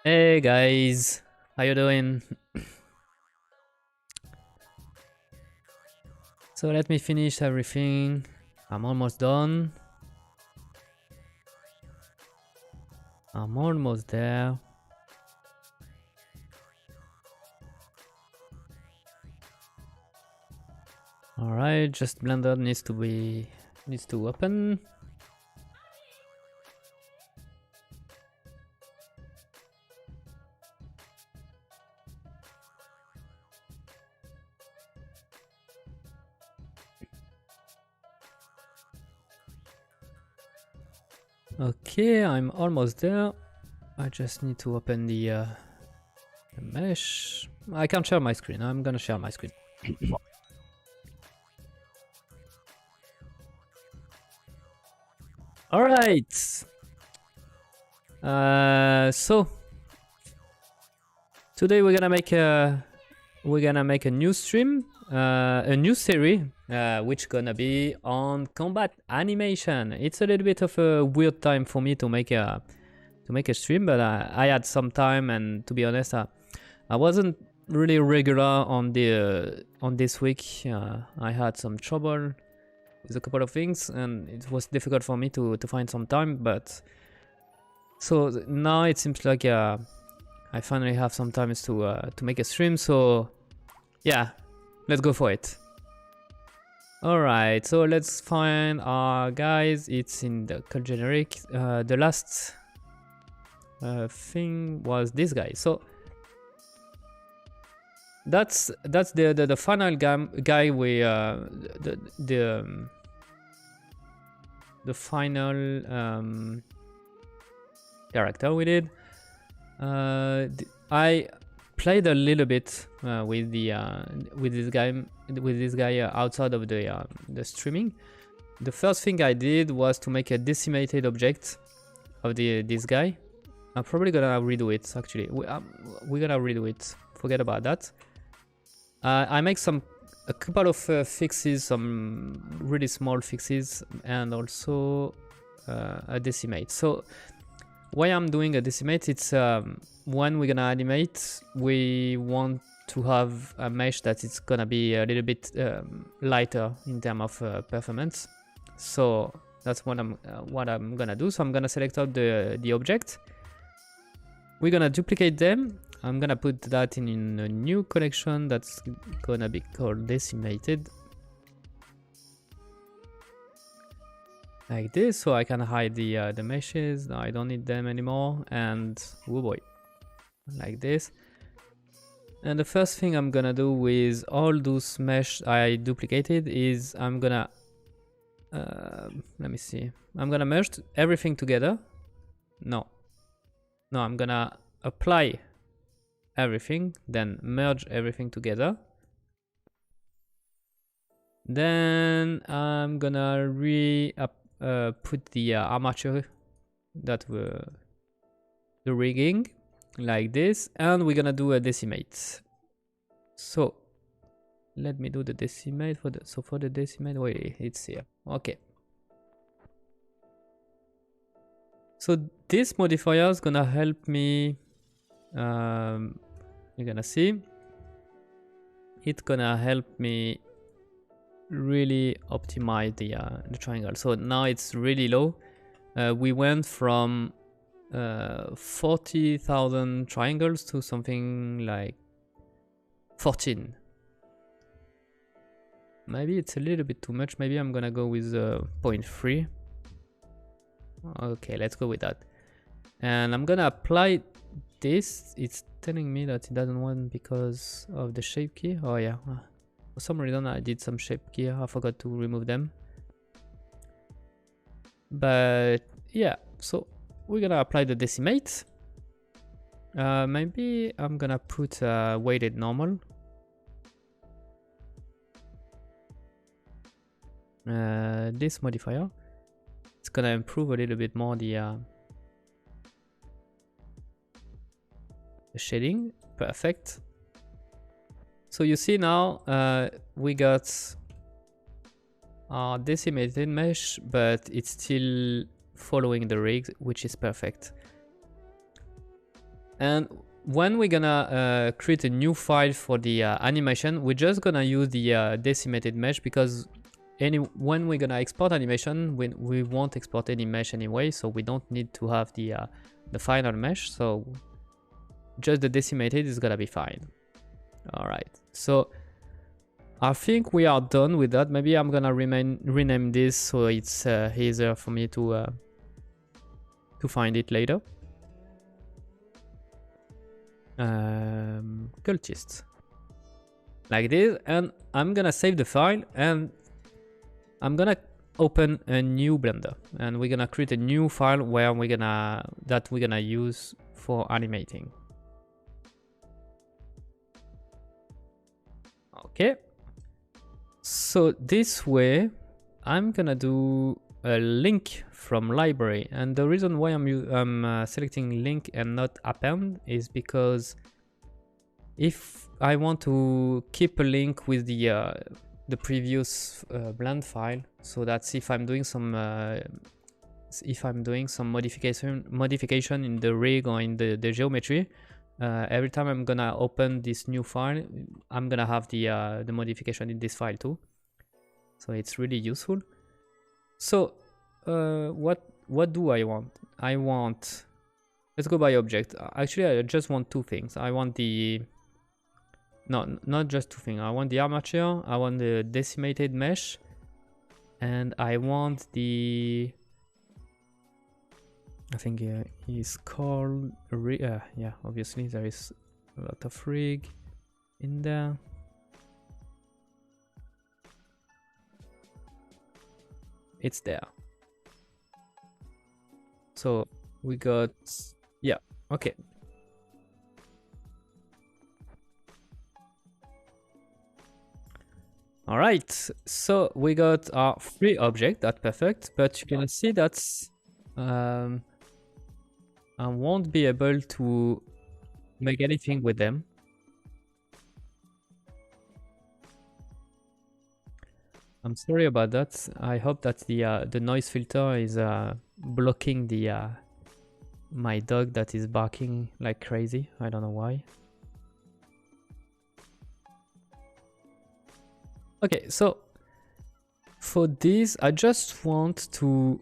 Hey guys, how you doing? So let me finish everything. I'm almost done. I'm almost there. Alright, just Blender needs to open. Okay, I'm almost there. I just need to open the mesh. I can't share my screen. I'm gonna share my screen. Alright. So today we're gonna make a new stream, a new series, which gonna be on combat animation. It's a little bit of a weird time for me to make a stream, but I had some time, and to be honest, I wasn't really regular on this week. I had some trouble with a couple of things, and it was difficult for me to find some time. But so now it seems like I finally have some time to make a stream. So yeah, let's go for it. Alright, so let's find our guys. It's in the code generic. The last thing was this guy. So that's the final guy we the final character we did. I played a little bit with this guy outside of the streaming. The first thing I did was to make a decimated object of this guy. I'm probably gonna redo it. Actually, we're gonna redo it. Forget about that. I make a couple of fixes, some really small fixes, and also a decimate. So why I'm doing a decimate, it's when we're gonna animate, we want to have a mesh that is gonna be a little bit lighter in terms of performance. So that's what I'm gonna do. So I'm gonna select out the object. We're gonna duplicate them. I'm gonna put that in a new collection that's gonna be called decimated. Like this, so I can hide the meshes. No, I don't need them anymore. And oh boy, like this. And the first thing I'm gonna do with all those mesh I duplicated is I'm gonna let me see. I'm gonna merge everything together. No, I'm gonna apply everything, then merge everything together. Then I'm gonna put the armature, that were the rigging, like this, and we're gonna do a decimate. So let me do the decimate for the decimate. Wait, it's here. Okay. So this modifier is gonna help me. You're gonna see. It's gonna help me really optimize the triangle. So now it's really low. We went from 40,000 triangles to something like 14. Maybe it's a little bit too much. Maybe I'm gonna go with 0.3. Okay, let's go with that. And I'm gonna apply this. It's telling me that it doesn't want because of the shape key. Oh yeah, for some reason I did some shape key. I forgot to remove them. But yeah, so we're gonna apply the decimate. Maybe I'm gonna put weighted normal. This modifier, it's gonna improve a little bit more the shading. Perfect. So you see now we got our decimated mesh, but it's still following the rig, which is perfect. And when we're gonna create a new file for the animation, we're just gonna use the decimated mesh, because when we're gonna export animation, we won't export any mesh anyway, so we don't need to have the final mesh. So just the decimated is gonna be fine. All right, so I think we are done with that. Maybe I'm gonna rename this so it's easier for me to find it later. Cultists, like this, and I'm gonna save the file, and I'm gonna open a new Blender, and we're gonna create a new file where we're gonna use for animating. Okay, so this way I'm gonna do a link from library, and the reason why I'm selecting link and not append is because if I want to keep a link with the previous blend file, so that's if I'm doing some modification in the rig or in the geometry, every time I'm gonna open this new file, I'm gonna have the modification in this file too. So it's really useful. So what do I want? Let's go by object. Actually, I just want two things. I want not just two things. I want the armature, I want the decimated mesh, and I want I think it's called yeah, obviously there is a lot of rig in there. It's there. So we got, yeah, okay. All right, so we got our free object. That's perfect, but you can see that's I won't be able to make anything with them. I'm sorry about that. I hope that the noise filter is blocking my dog that is barking like crazy. I don't know why. Okay, so for this, I just want to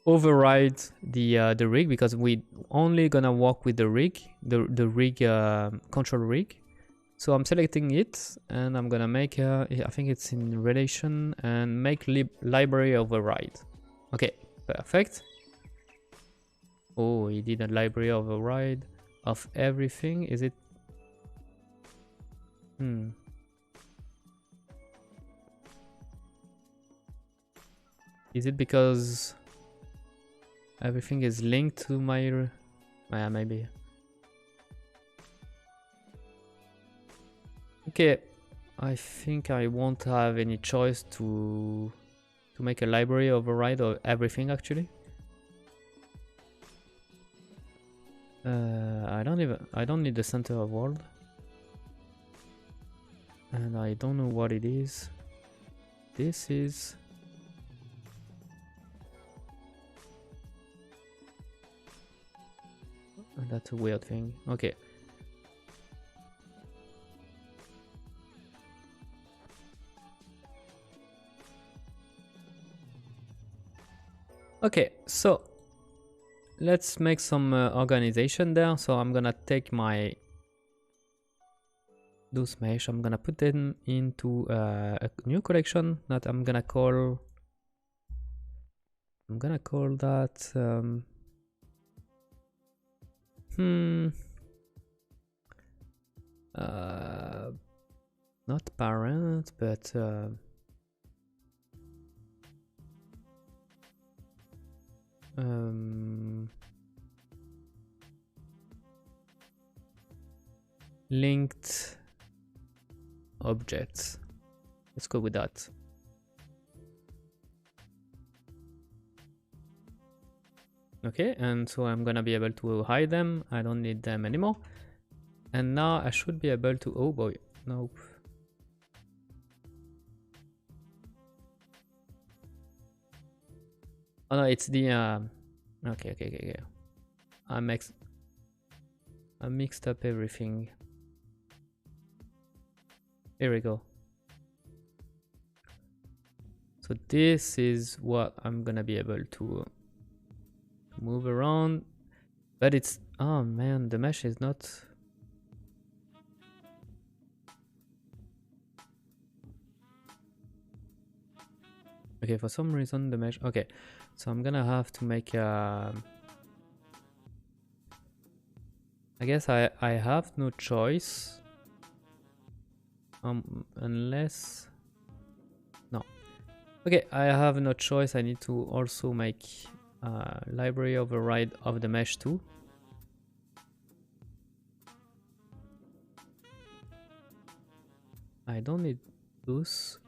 override the rig, because we only gonna work with the rig, the rig control rig. So I'm selecting it, and I'm gonna make I think it's in relation, and make library override. Okay, perfect. Oh, he did a library override of everything. Is it? Is it because everything is linked to my... Yeah, maybe. Okay, I think I won't have any choice to make a library override of everything actually. I don't need the center of world, and I don't know what it is. This is... That's a weird thing. Okay. Okay, so let's make some organization there. So I'm gonna take those mesh, I'm gonna put them into a new collection that I'm gonna call that not parent, but linked objects. Let's go with that. Okay, and so I'm gonna be able to hide them. I don't need them anymore. And now I should be able to... Oh boy, nope. Oh no, it's the okay. I mixed up everything. Here we go. So this is what I'm gonna be able to move around, but it's, oh man, the mesh is not. Okay, for some reason the mesh, okay, so I'm gonna have to make a, I guess I have no choice, unless, no, okay, I have no choice. I need to also make a library override of the mesh too. I don't need those.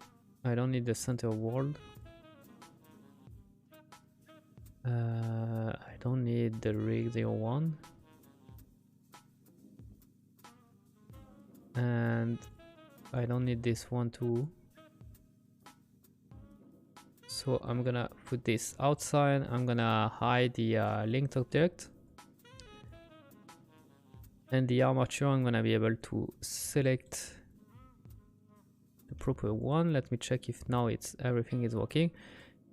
I don't need the center world. I don't need the rig 01. And I don't need this one too. So I'm gonna put this outside. I'm gonna hide the linked object. And the armature, I'm gonna be able to select the proper one. Let me check if now everything is working.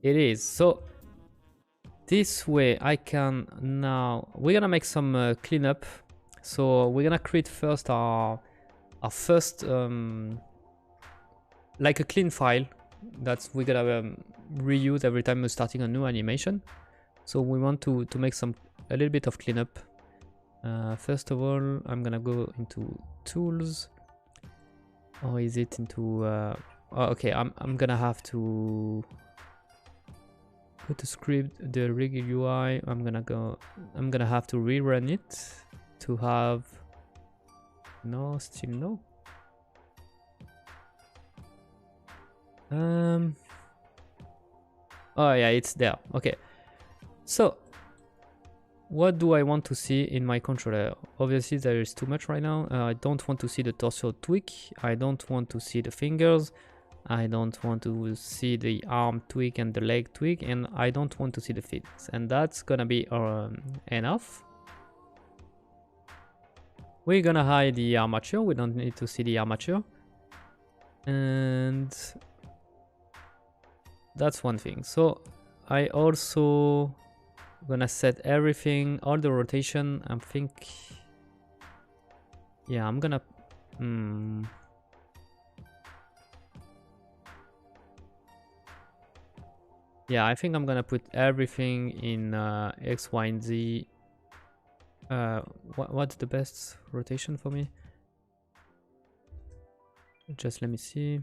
It is. So this way I can now, we're gonna make some cleanup. So we're gonna create first our first like a clean file that we're gonna reuse every time we're starting a new animation. So we want to make a little bit of cleanup. First of all, I'm gonna go into tools, or is it into oh, okay, I'm gonna have to put a script, the rig UI. I'm gonna have to rerun it to have, no, still no. Oh yeah, it's there. Okay, so what do I want to see in my controller? Obviously there is too much right now. I don't want to see the torso tweak. I don't want to see the fingers. I don't want to see the arm tweak and the leg tweak, and I don't want to see the feet. And that's gonna be enough. We're gonna hide the armature. We don't need to see the armature. And that's one thing. So I also gonna set everything, all the rotation. I think, yeah, I'm gonna yeah, I think I'm gonna put everything in X, Y, and Z. What's the best rotation for me? Just let me see.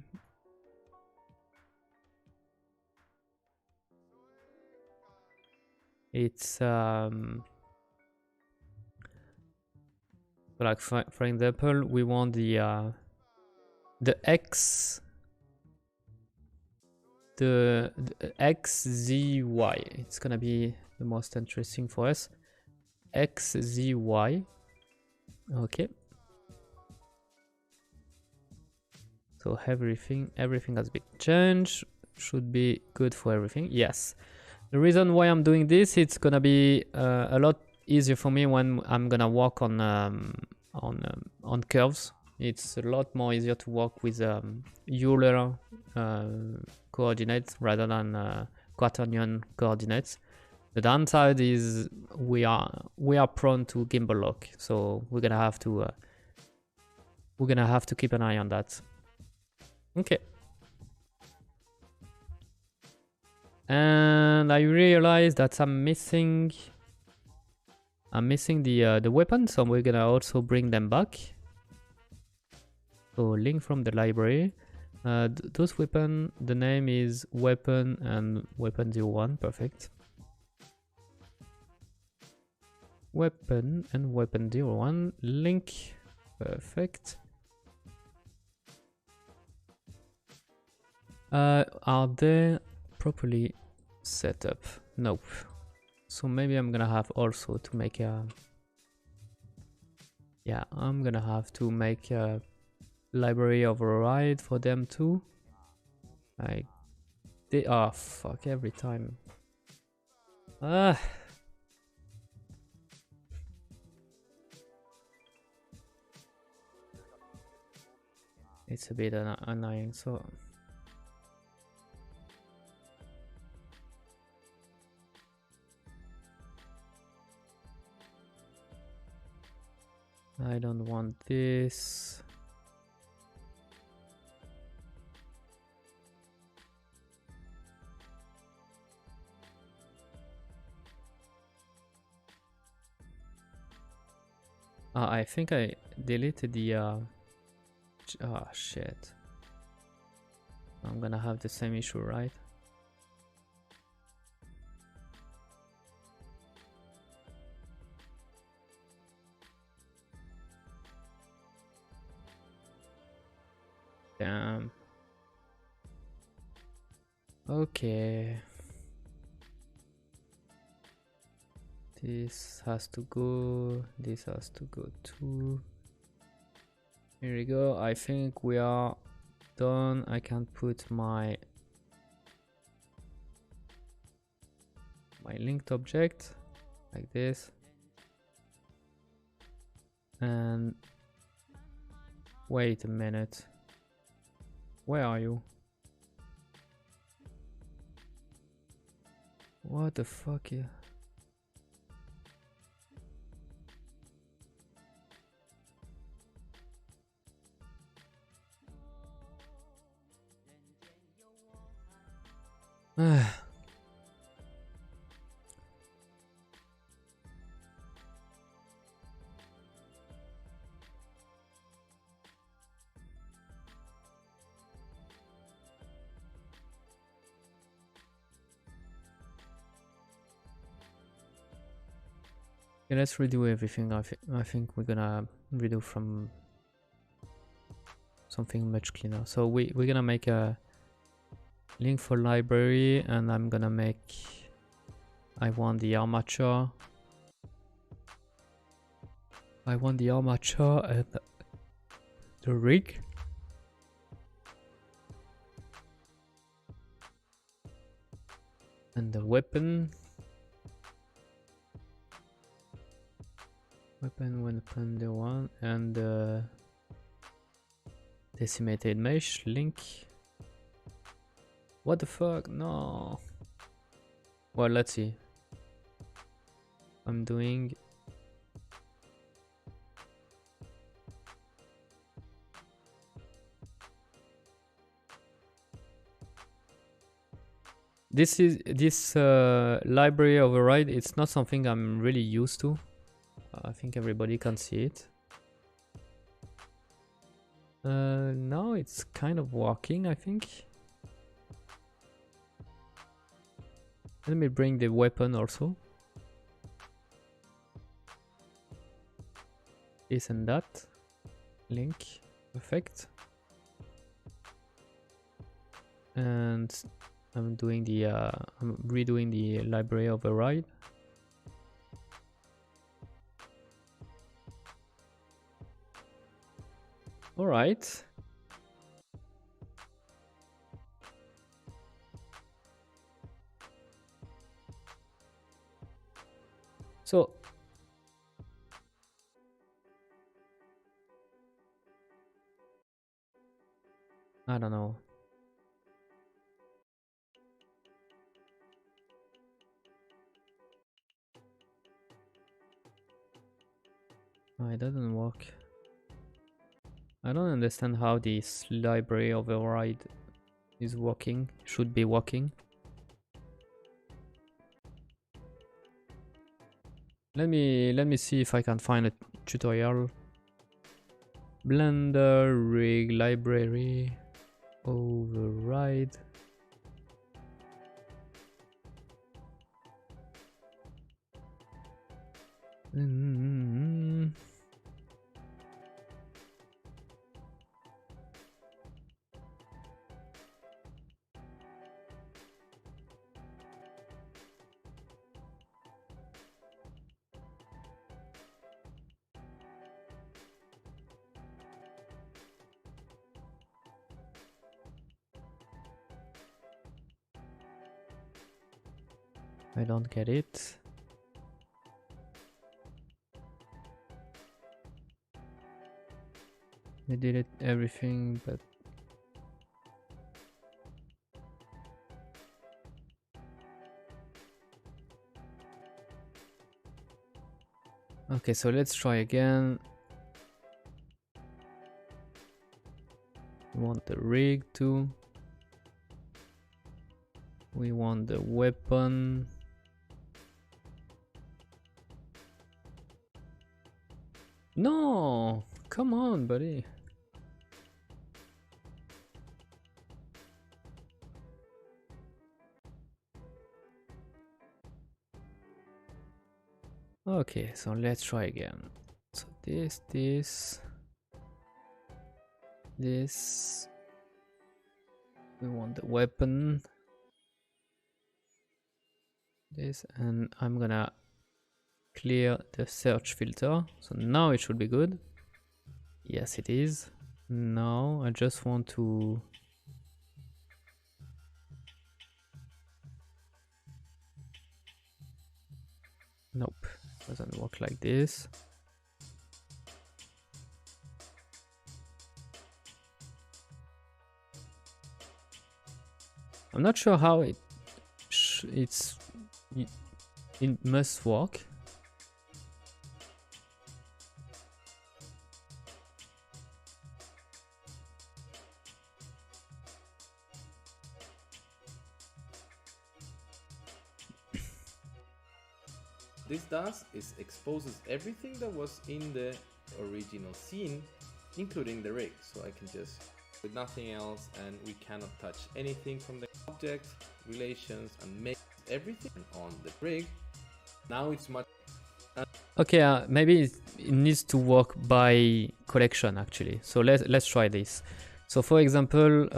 It's like for example, we want the X, the X, Z, Y. It's gonna be the most interesting for us. X, Z, Y. Okay. So everything has been changed. Should be good for everything. Yes. The reason why I'm doing this, it's gonna be a lot easier for me when I'm gonna work on curves. It's a lot more easier to work with Euler coordinates rather than quaternion coordinates. The downside is we are prone to gimbal lock, so we're gonna have to keep an eye on that. Okay. And I realized that I'm missing the weapons, so we're gonna also bring them back. So link from the library. Those weapon, the name is weapon and weapon 01, perfect. Weapon and weapon 01 link, perfect. Are they properly set up? Nope. So maybe I'm gonna have also to make a, yeah, I'm gonna have to make a library override for them too. Like they are, fuck, every time. it's a bit annoying. So I don't want this. I think I deleted the oh shit. I'm gonna have the same issue, right? Damn. Okay. This has to go. This has to go too. Here we go. I think we are done. I can put my linked object like this. And wait a minute. Where are you? What the fuck? Yeah. Okay, let's redo everything. I think we're gonna redo from something much cleaner. So we're gonna make a link for library, and I'm gonna make, I want the armature. I want the armature and the rig. And the weapon. Weapon the one, and the decimated mesh link. What the fuck? No. Well, let's see. I'm doing this library override. It's not something I'm really used to. I think everybody can see it. Now it's kind of working, I think. Let me bring the weapon also. This and that. Link. Perfect. And I'm doing the I'm redoing the library override. All right. So I don't know. No, it doesn't work. I don't understand how this library override is working, should be working. Let me see if I can find a tutorial. Blender rig library override. I don't get it. I delete everything, but okay, so let's try again. We want the rig too. We want the weapon. No, come on, buddy. Okay, so let's try again. So this. We want the weapon. This, and I'm gonna clear the search filter. So now it should be good. Yes, it is. Now I just want to nope, doesn't work like this. I'm not sure how it must work. This does is exposes everything that was in the original scene, including the rig. So I can just with nothing else, and we cannot touch anything from the object, relations, and make everything on the rig. Now it's much. Okay, maybe it needs to work by collection actually. So let's try this. So for example,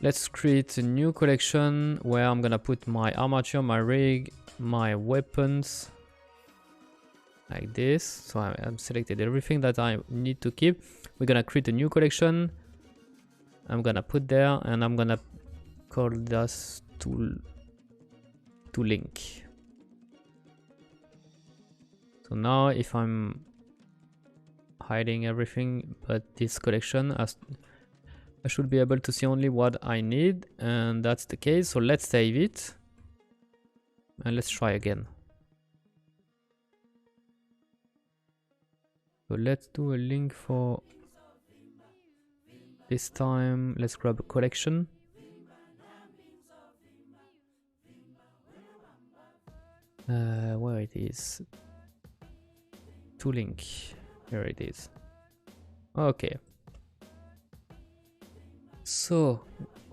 let's create a new collection where I'm gonna put my armature, my rig, my weapons, like this. So I'm selected everything that I need to keep. We're gonna create a new collection. I'm gonna put there, and I'm gonna call this to link. So now if I'm hiding everything but this collection, I should be able to see only what I need, and that's the case. So let's save it and let's try again. So let's do a link for this time. Let's grab a collection. Where it is? To link. Here it is. Okay. So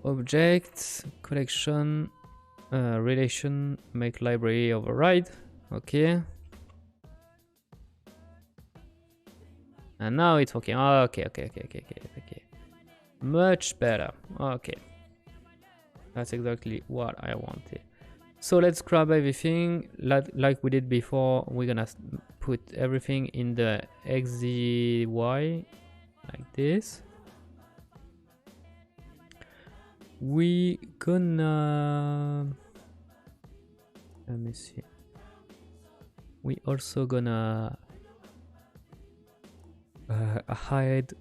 object, collection, relation, make library override. Okay. And now it's working. Okay. Much better. Okay. That's exactly what I wanted. So let's grab everything like we did before. We're gonna put everything in the XZY like this. We gonna, let me see. We also gonna hide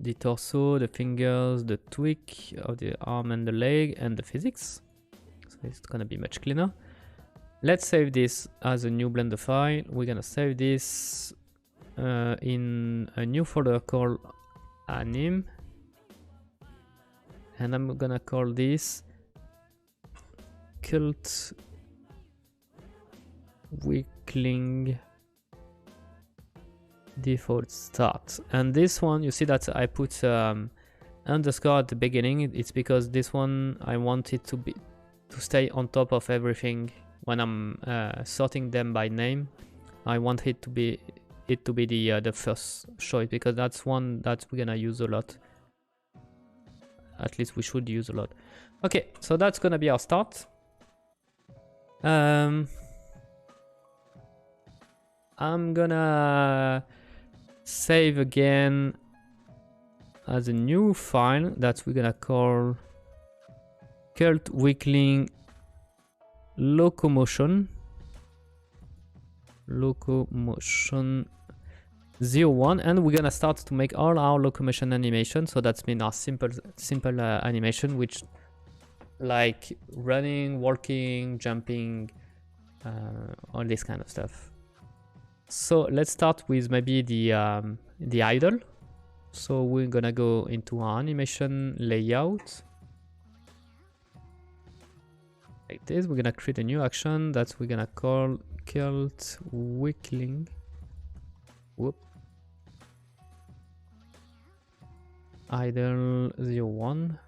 the torso, the fingers, the tweak of the arm and the leg, and the physics. So it's gonna be much cleaner. Let's save this as a new Blender file. We're gonna save this in a new folder called anim, and I'm gonna call this cult weakling default start. And this one, you see that I put underscore at the beginning. It's because this one I want it to stay on top of everything when I'm sorting them by name. I want it to be the first choice, because that's one that we're gonna use a lot. At least we should use a lot. Okay, so that's gonna be our start. I'm gonna save again as a new file that we're gonna call cult weakling locomotion. 0, 1, and we're gonna start to make all our locomotion animation. So that's been our simple animation, which like running, walking, jumping, all this kind of stuff. So let's start with maybe the idle. So we're gonna go into our animation layout like this. We're gonna create a new action that we're gonna call cult wiggling. Whoop. Idle 0, 1.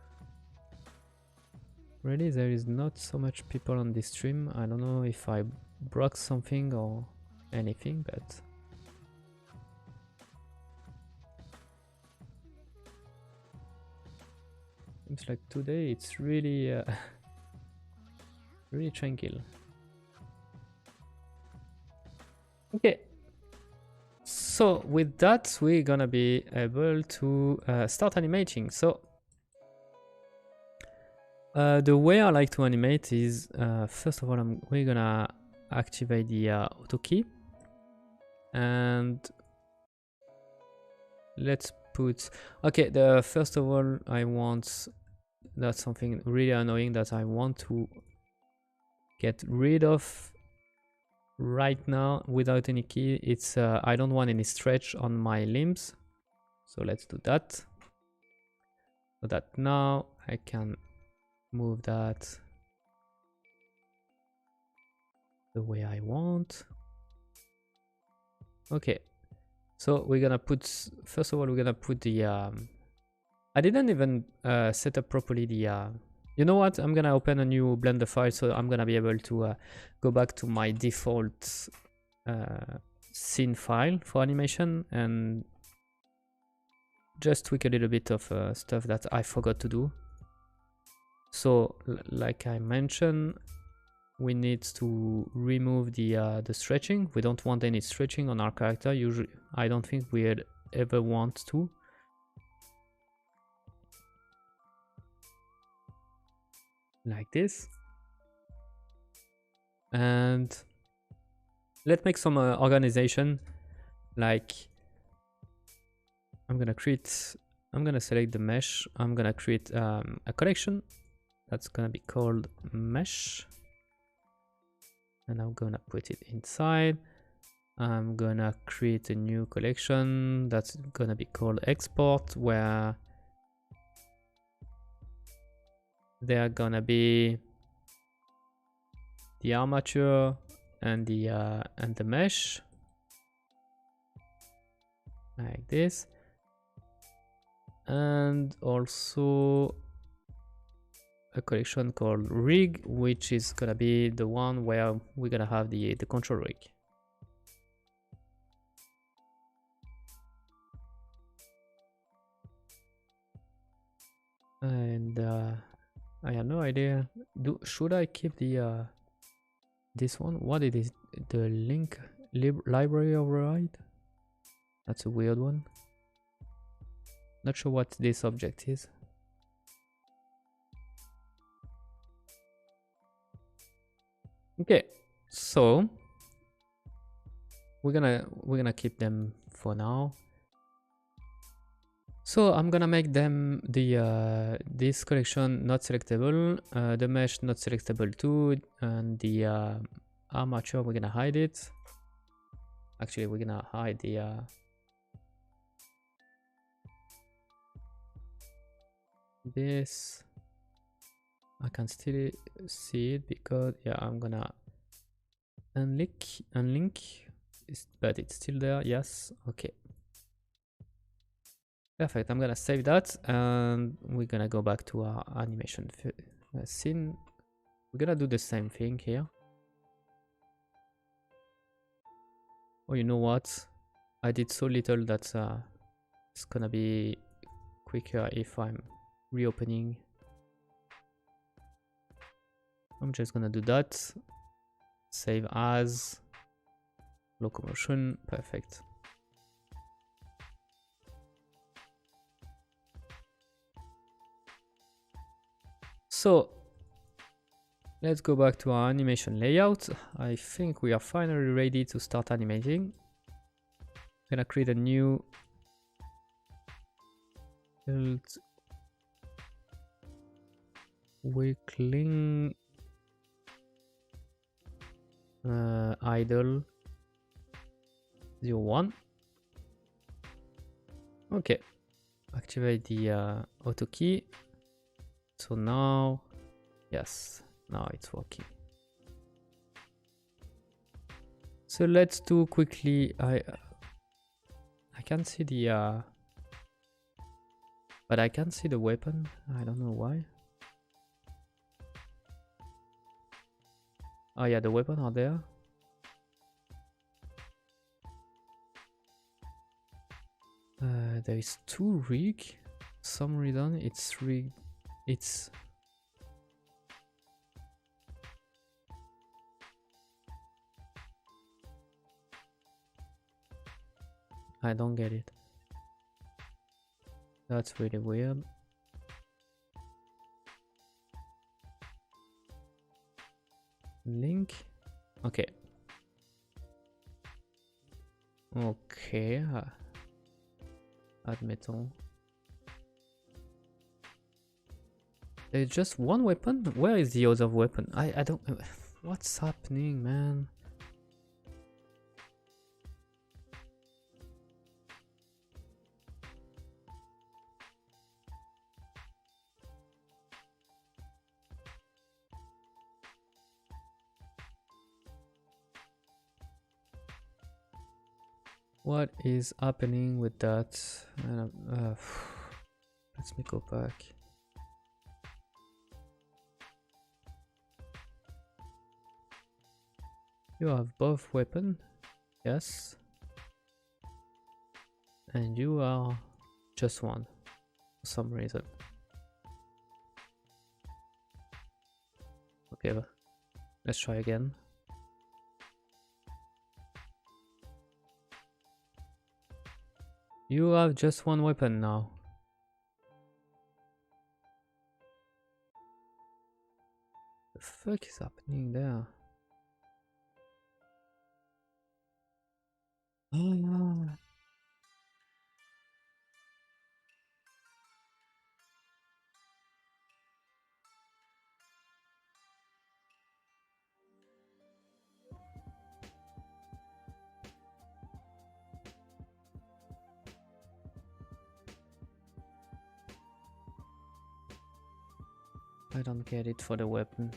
Really, there is not so much people on this stream. I don't know if I broke something or anything, but seems like today it's really really tranquil. Okay, so with that we're gonna be able to start animating. So the way I like to animate is first of all we're gonna activate the auto key, and let's put, okay, the first of all I want, that's something really annoying that I want to get rid of right now without any key. It's I don't want any stretch on my limbs, so let's do that, so that now I can move that the way I want. Okay, so we're gonna put, first of all we're gonna put the I didn't even set up properly the you know what, I'm gonna open a new Blender file, so I'm gonna be able to go back to my default scene file for animation and just tweak a little bit of stuff that I forgot to do. So like I mentioned, we need to remove the stretching. We don't want any stretching on our character. Usually, I don't think we'd ever want to. Like this. And let's make some organization. Like I'm gonna select the mesh. I'm gonna create a collection that's gonna be called mesh, and I'm gonna put it inside. I'm gonna create a new collection that's gonna be called export, where there are gonna be the armature and the mesh like this, and also a collection called rig, which is gonna be the one where we're gonna have the control rig. And I have no idea. Should I keep the this one? What it is? The link library override? That's a weird one. Not sure what this object is. Okay, so we're gonna keep them for now. So I'm gonna make them the this collection not selectable, the mesh not selectable too, and the armature we're gonna hide it. Actually, we're gonna hide the this. I can still see it because yeah, I'm gonna unlink, but it's still there. Yes, okay. Perfect, I'm gonna save that and we're gonna go back to our animation scene. We're gonna do the same thing here. Oh, you know what? I did so little that it's gonna be quicker if I'm reopening. I'm just gonna do that. Save as Locomotion, perfect. So let's go back to our animation layout. I think we are finally ready to start animating. gonna create a new weakling idle 01. Okay, activate the auto key. So now, yes, now it's working. So let's do quickly. I can't see the but I can't see the weapon. I don't know why. Oh yeah, the weapon are there. There is 2 rig. For some reason it's rig. It's I don't get it. That's really weird. Link. Okay. Okay. Admettons. There's just one weapon? Where is the other weapon? I don't... What's happening, man? What is happening with that? Let me go back. You have both weapons, yes. And you are just one, for some reason. Okay, let's try again. You have just one weapon now. The fuck is happening there? Oh no. I don't get it for the weapon.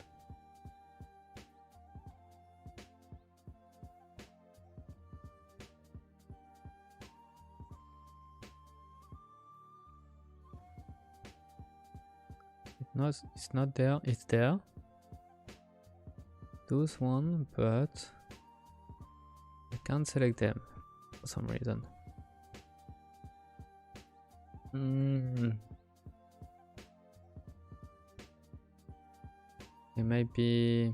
It's not there. It's there. Those one, but I can't select them for some reason. It might be.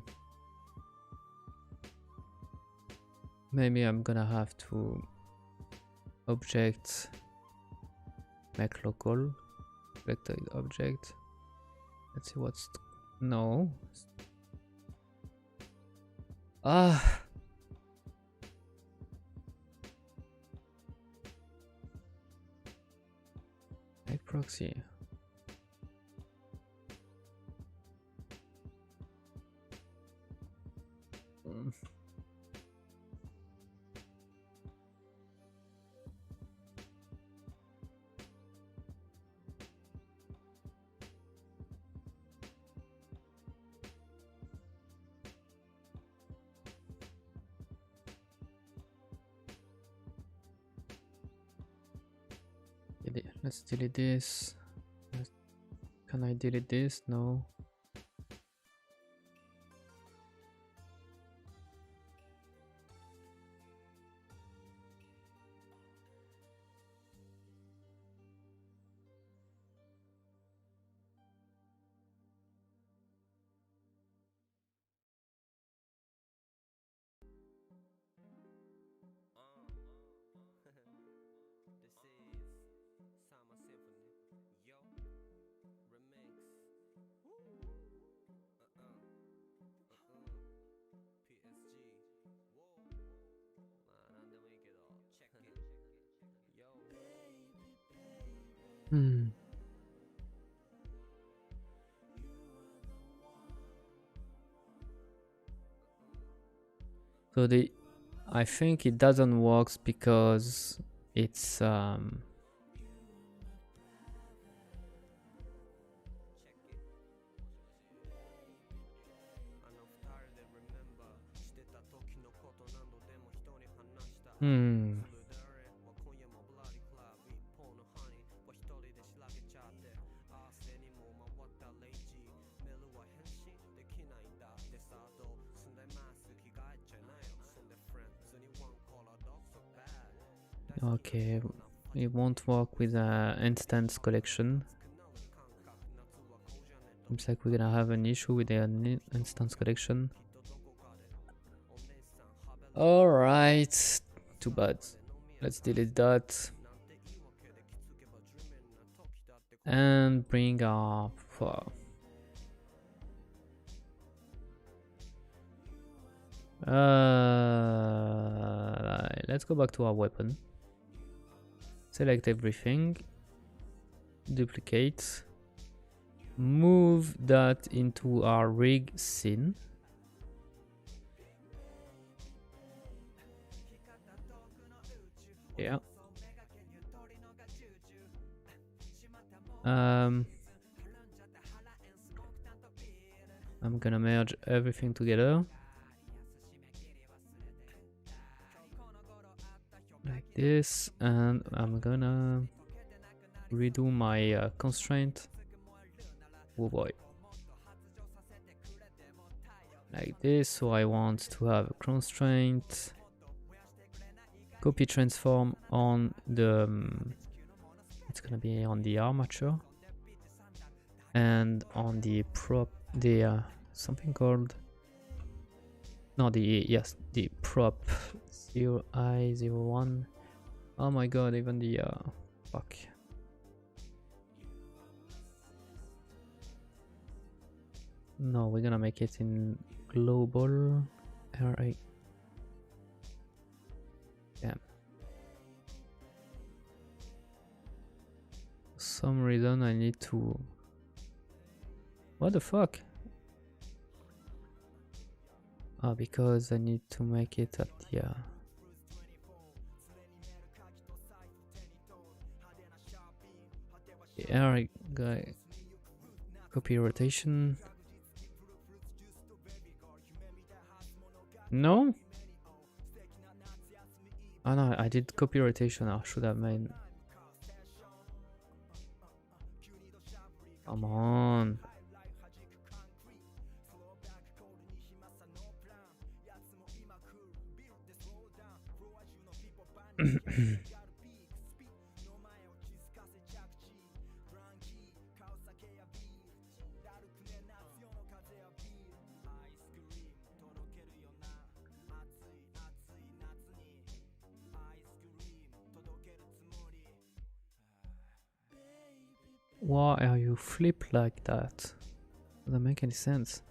Maybe I'm gonna have to object make local vector object. Let's see what's no. Make proxy. Let's delete this. Can I delete this? No. So I think it doesn't work because it's okay, it won't work with instance collection. Seems like we're gonna have an issue with the instance collection. Alright, too bad. Let's delete that. And bring our... let's go back to our weapon. Select everything. Duplicate. Move that into our rig scene. Yeah. I'm gonna merge everything together. Like this, and I'm gonna redo my constraint. Oh boy. Like this, so I want to have a constraint. Copy transform on the... it's gonna be on the armature. And on the prop, something called... no, the prop 0i01. Oh my god, even the fuck. No, we're gonna make it in global array. Damn. For some reason I need to... what the fuck? Oh, because I need to make it at the array guy. Copy rotation. No? Oh no, I did copy rotation. I should have made... come on. Why are you flipped like that? Doesn't make any sense.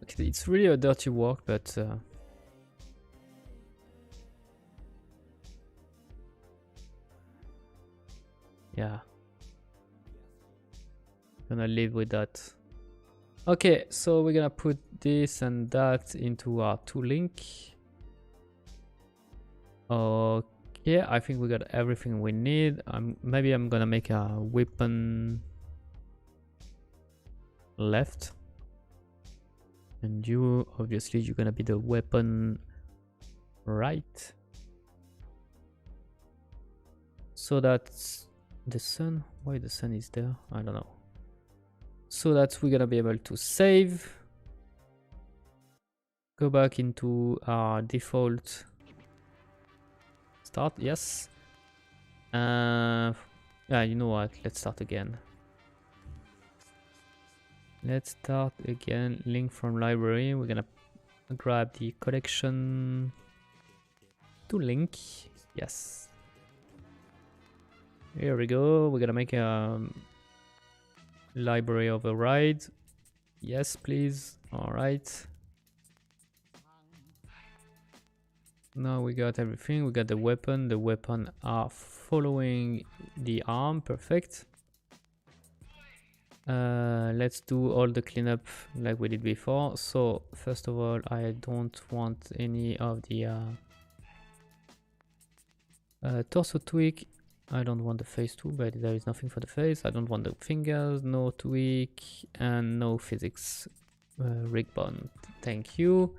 Okay, it's really a dirty work, but yeah. Gonna live with that. Okay, so we're gonna put this and that into our tool-link. Okay, I think we got everything we need. Maybe I'm gonna make a weapon left, and you obviously you're gonna be the weapon right. So that's the sun. Why the sun is there? I don't know. So that we're gonna be able to save, go back into our default start. Yes. Yeah, you know what? Let's start again. Let's start again. Link from library. We're gonna grab the collection to link. Yes. Here we go. We're gonna make a library override. Yes, please. All right. Now we got everything. We got the weapon. The weapon are following the arm. Perfect. Let's do all the cleanup like we did before. So first of all, I don't want any of the torso tweak. I don't want the face too, but there is nothing for the face. I don't want the fingers, no tweak, and no physics rig bond. Thank you.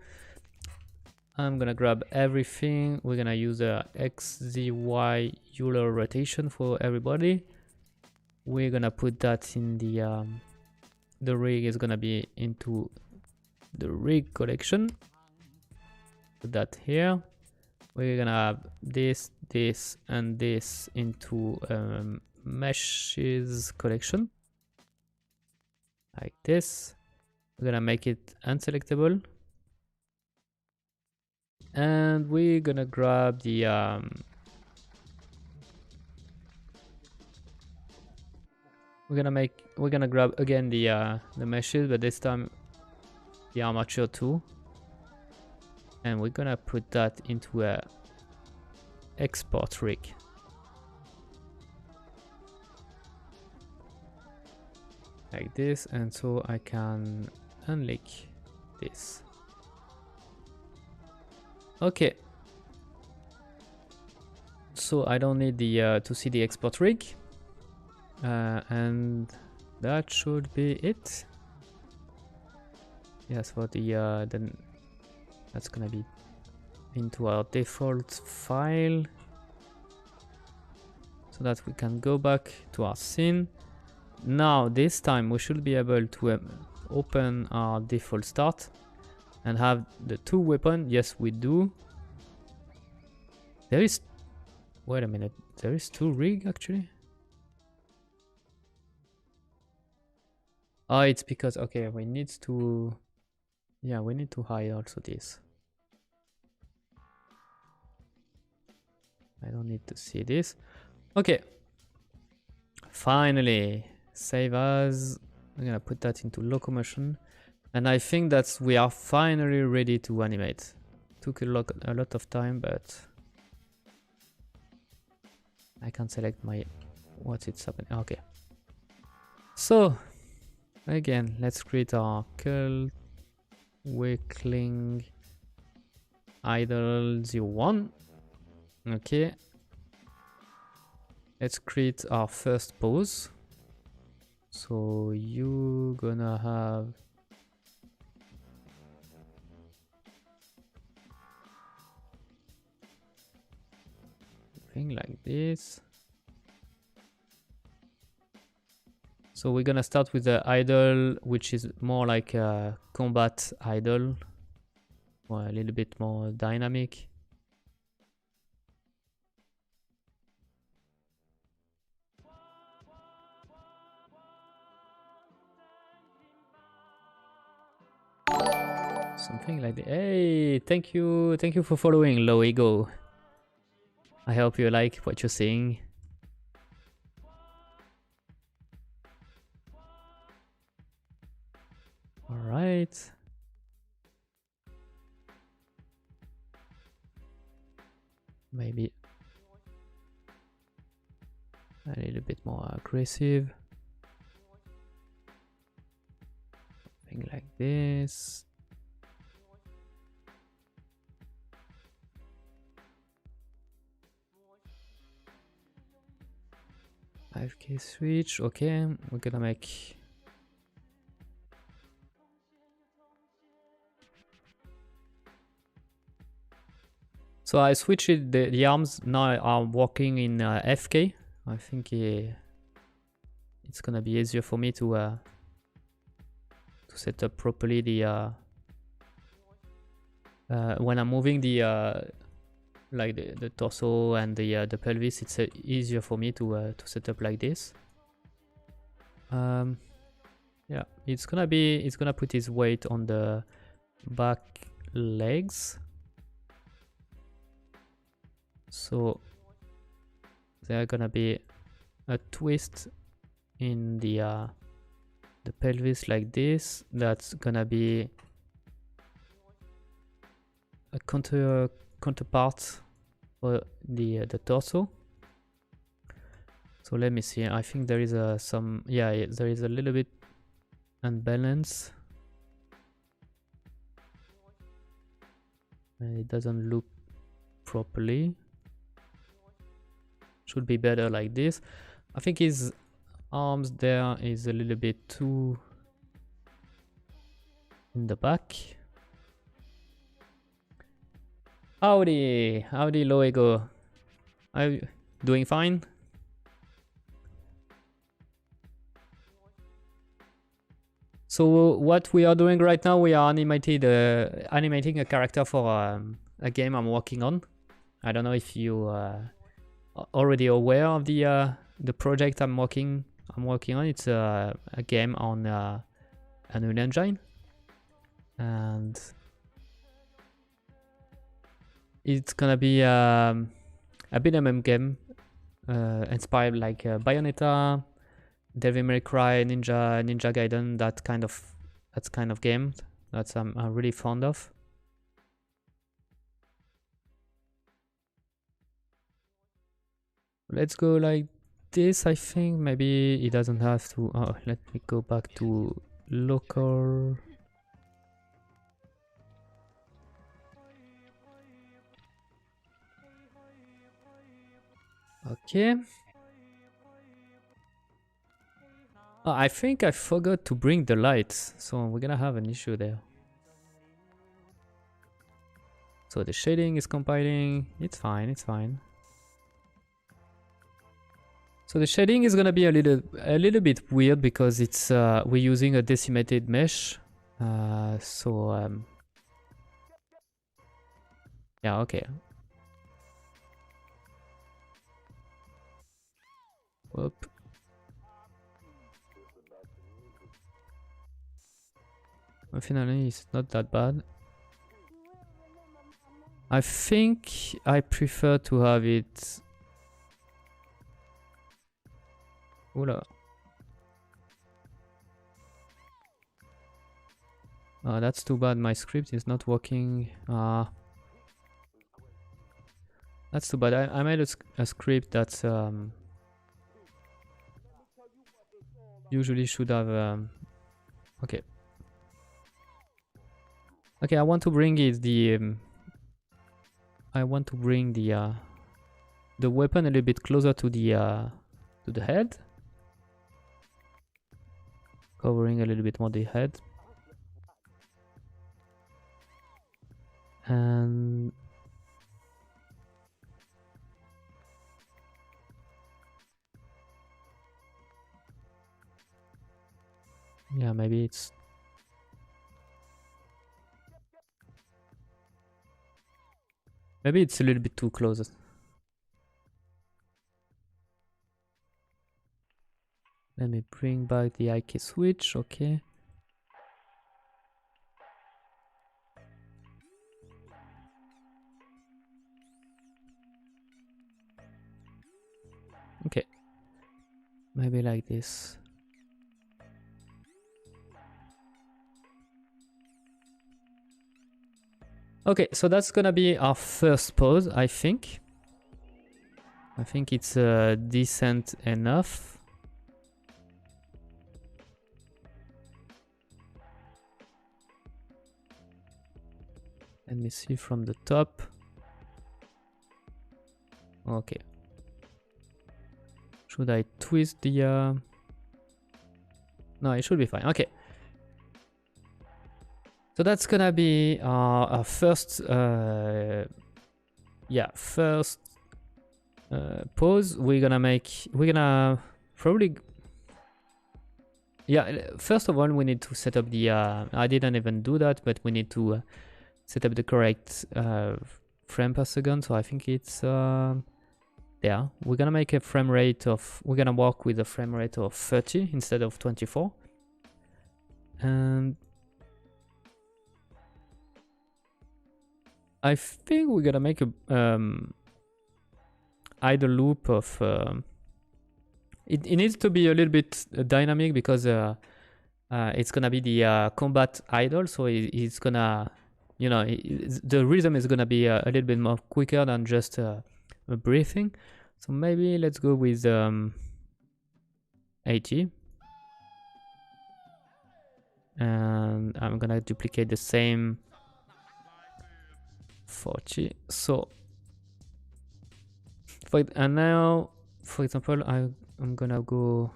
I'm gonna grab everything. We're gonna use a XZY Euler rotation for everybody. We're gonna put that in the rig is gonna be into the rig collection. Put that here. We're gonna have this, and this into meshes collection. Like this. We're gonna make it unselectable. And we're gonna grab the we're gonna grab again the meshes, but this time the armature too. And we're gonna put that into a export rig. Like this, and so I can unlink this. Okay. So I don't need the to see the export rig. And that should be it. Yes, for the then that's gonna be into our default file, so that we can go back to our scene. Now this time we should be able to open our default start and have the two weapons. Yes, we do. There is, wait a minute, there is two rig actually. Oh, it's because, okay, we need to, yeah, we need to hide also this. I don't need to see this. Okay. Finally, save as. I'm gonna put that into Locomotion. And I think that we are finally ready to animate. Took a lot of time, but I can select my, what's it's happening. Okay. So, again, let's create our cult weakling idle 01. Okay, let's create our first pose. So you gonna have thing like this. So we're gonna start with the idle, which is more like a combat idle, or a little bit more dynamic. Something like that. Hey, thank you for following, Low Ego. I hope you like what you're seeing. All right. Maybe a little bit more aggressive. Something like this. 5K switch. Okay, we're gonna make so I switched the arms. Now I'm working in FK. I think it's gonna be easier for me to set up properly the when I'm moving the like the torso and the pelvis. It's easier for me to set up like this. Yeah, it's gonna put his weight on the back legs. So there's gonna be a twist in the pelvis like this. That's gonna be a counterpart for the torso. So let me see. I think there is there is a little bit unbalance. It doesn't look properly. Should be better like this. I think his arms there is a little bit too in the back. Howdy low ego. Are you doing fine? So what we are doing right now, we are animating a character for a game I'm working on. I don't know if you are already aware of the project I'm working on. It's a game on Unreal Engine, and it's gonna be a beat'em up game inspired like Bayonetta, Devil May Cry, Ninja Gaiden, that kind of game that I'm really fond of. Let's go like this. I think maybe it doesn't have to. Oh, let me go back to local. Okay. Oh, I think I forgot to bring the lights, so we're gonna have an issue there. So the shading is compiling. It's fine. It's fine. So the shading is gonna be a little bit weird because it's we're using a decimated mesh. Yeah, okay. Whoop. Finally, it's not that bad. I think I prefer to have it. Oula. That's too bad. My script is not working. That's too bad. I made a script that usually should have. Okay. Okay, I want to bring it the weapon a little bit closer to the head, covering a little bit more the head, and yeah, maybe it's. Maybe it's a little bit too close. Let me bring back the IK switch, okay. Okay. Maybe like this. Okay, so that's gonna be our first pose, I think. I think it's decent enough. Let me see from the top. Okay. Should I twist the... No, it should be fine. Okay. So that's gonna be our first, pose. We're gonna probably, first of all, we need to set up the, I didn't even do that, but we need to set up the correct frame per second. So I think it's there. We're gonna make a frame rate of, we're gonna work with a frame rate of 30 instead of 24. And I think we're gonna make a idle loop of it needs to be a little bit dynamic because it's gonna be the combat idle, so it's gonna you know, the rhythm is gonna be a little bit more quicker than just a breathing. So maybe let's go with 80. And I'm gonna duplicate the same 40. So and now, for example, I'm gonna go.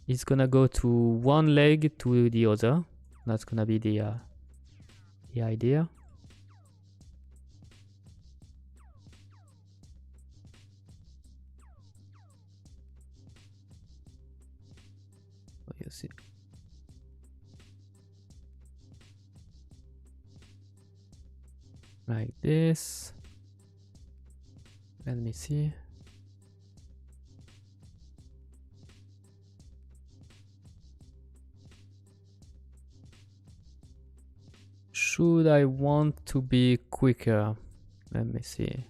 It's gonna go to one leg to the other. That's gonna be the idea. You see. Like this. Let me see. Should I want to be quicker? Let me see.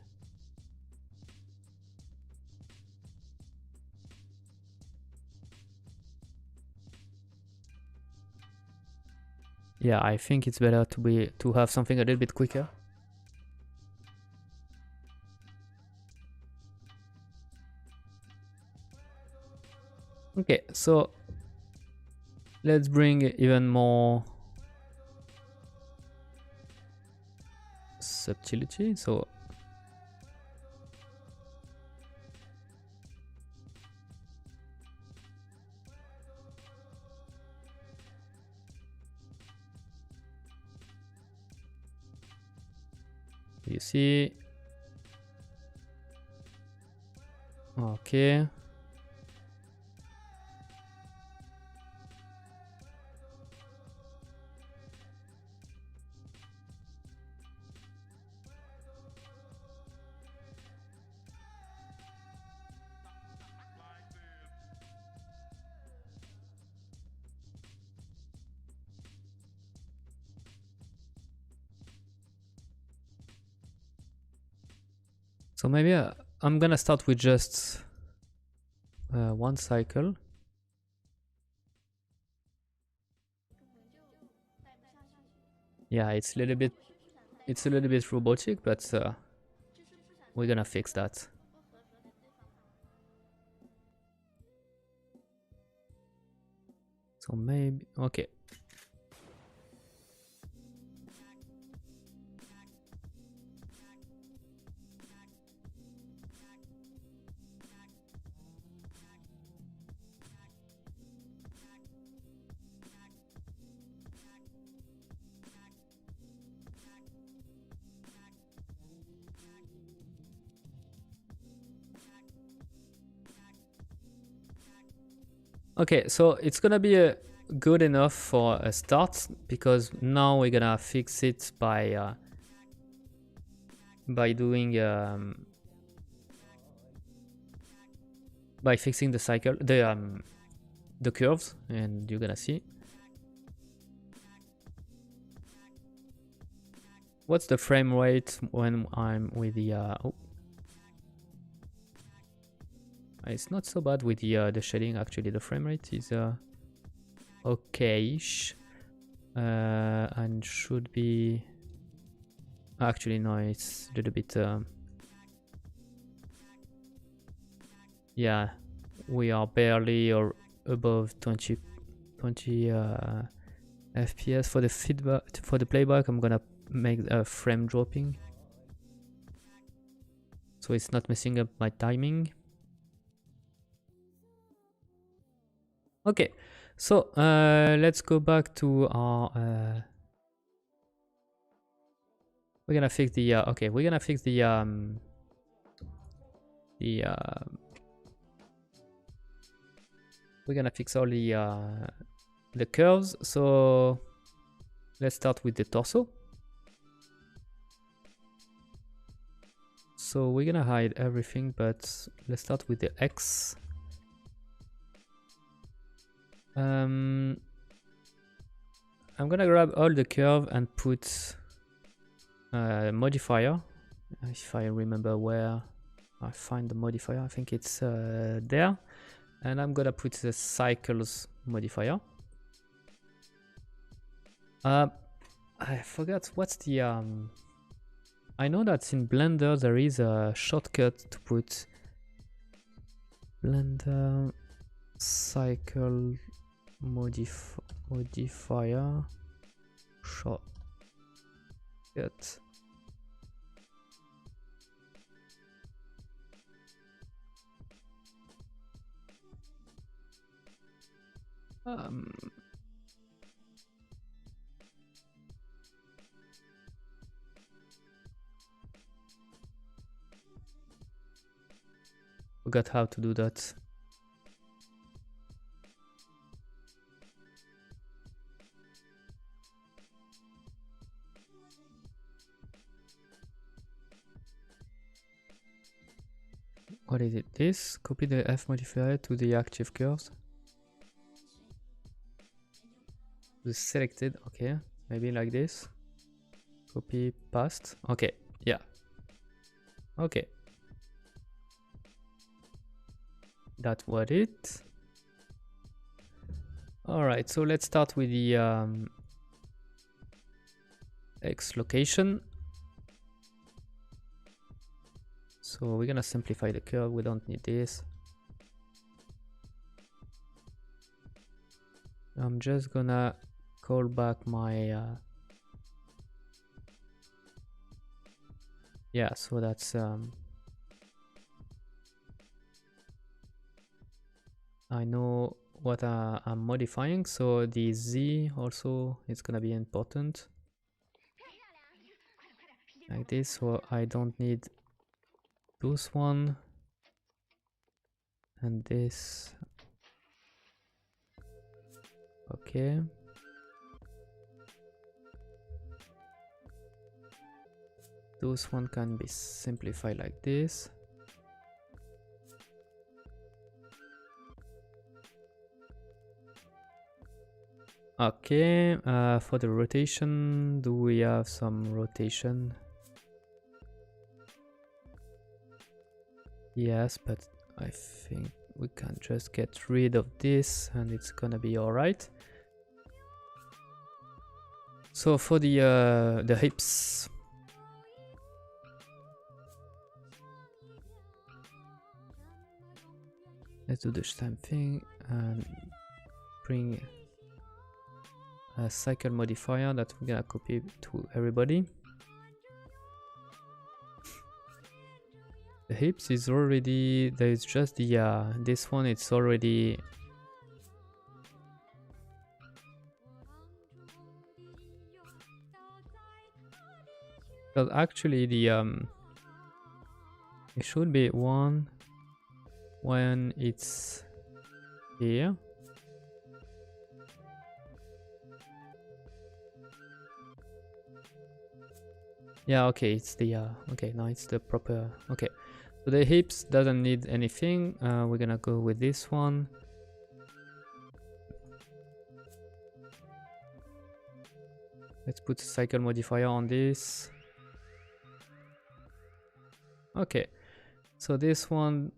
Yeah, I think it's better to have something a little bit quicker. Okay, so let's bring even more subtlety. So you see, okay. So maybe I'm gonna start with just one cycle. Yeah, it's a little bit robotic, but we're gonna fix that. So maybe, okay. Okay, so it's gonna be good enough for a start, because now we're gonna fix it by doing by fixing the cycle, the curves, and you're gonna see. What's the frame rate when I'm with the oh. It's not so bad with the shading. Actually, the frame rate is okay-ish, and should be. Actually, no, it's a little bit. Yeah, we are barely or above 20 FPS for the feedback. For the playback, I'm gonna make a frame dropping, so it's not messing up my timing. Okay, so let's go back to our. We're gonna fix the. Okay, we're gonna fix the. We're gonna fix all the curves. So let's start with the torso. So we're gonna hide everything, but let's start with the X. I'm gonna grab all the curve and put a modifier. If I remember where I find the modifier, I think it's there. And I'm gonna put the cycles modifier. I forgot what's the I know that in Blender there is a shortcut to put Blender cycle modifier shortcut. Forgot how to do that. What is it? This? Copy the F modifier to the active curves. The selected, okay. Maybe like this. Copy, paste. Okay, yeah. Okay. That's what it. Alright, so let's start with the X location. So we're gonna simplify the curve, we don't need this. I'm just gonna call back my yeah, so that's I know what I'm modifying, so the Z also is gonna be important like this, so I don't need this one and this. Okay, those one can be simplified like this. Okay, for the rotation, do we have some rotation? Yes, but I think we can just get rid of this and it's gonna be alright. So for the hips, let's do the same thing and bring a cycle modifier that we're gonna copy to everybody. The hips is already, there is just the this one, it's already well, actually the it should be one when it's here. Yeah, okay, it's the okay, now it's the proper. Okay, so the hips doesn't need anything. We're gonna go with this one. Let's put a cycle modifier on this. Okay, so this one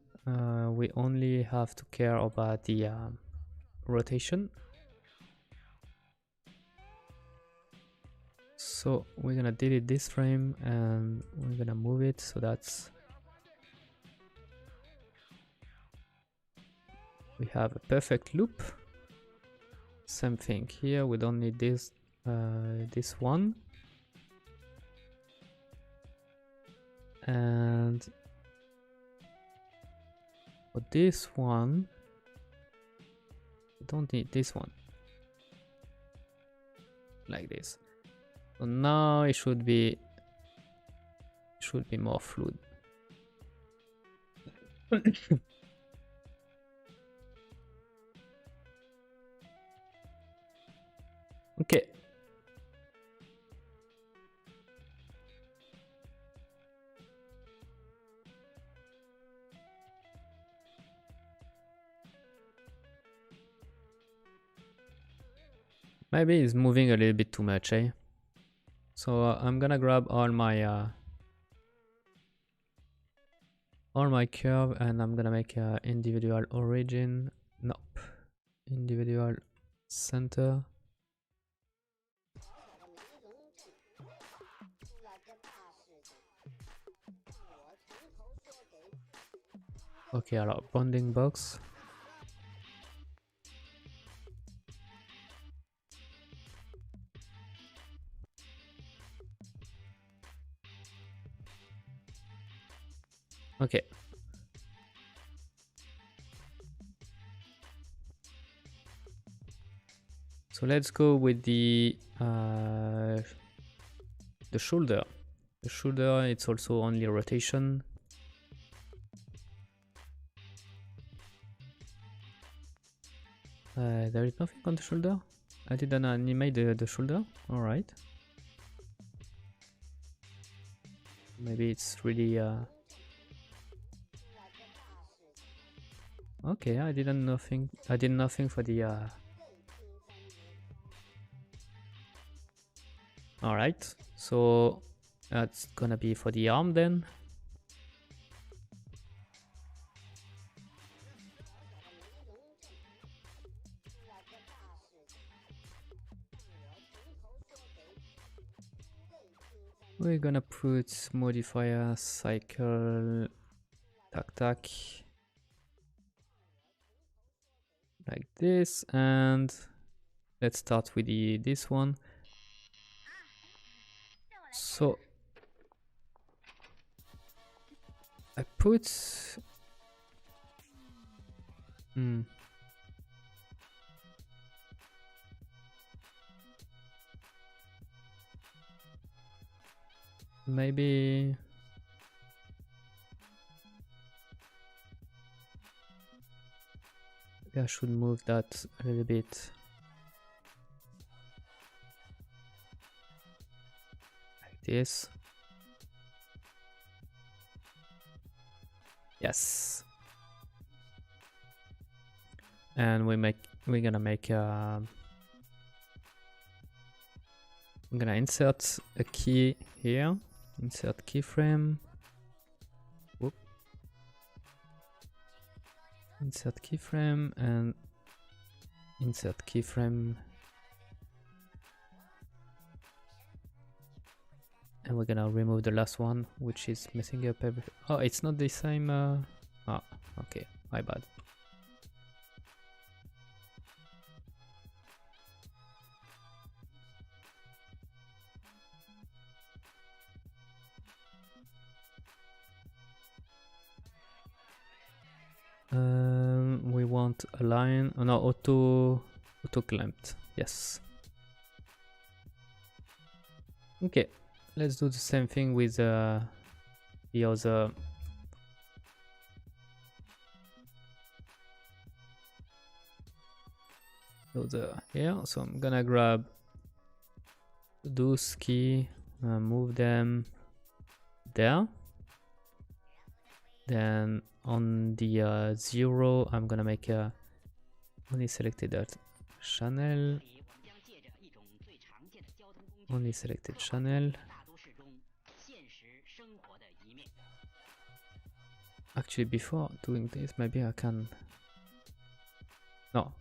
we only have to care about the rotation. So we're gonna delete this frame and we're gonna move it, so that's we have a perfect loop. Same thing here, we don't need this this one. And for this one, we don't need this one. Like this. So now it should be more fluid. Okay. Maybe it's moving a little bit too much, eh? So I'm gonna grab all my curve and I'm gonna make a individual origin. Nope. Individual center. Okay, alors bounding box. Okay. So let's go with the shoulder. The shoulder, it's also only rotation. There is nothing on the shoulder. I didn't animate the shoulder. All right. Maybe it's really okay. I did nothing for the all right. So that's gonna be for the arm then. We're gonna put modifier cycle tac like this, and let's start with this one. So I put maybe I should move that a little bit like this. Yes. And we're gonna make I'm gonna insert a key here. Insert keyframe. Whoop. Insert keyframe and insert keyframe. And we're gonna remove the last one, which is messing up everything. Oh, it's not the same. Oh, okay, my bad. We want a line. Oh, no, auto clamped. Yes. Okay, let's do the same thing with the other. Here. So I'm gonna grab those key, move them there. Then on the 0, I'm gonna make a only selected that channel. Only selected channel. Actually, before doing this, maybe I can. No.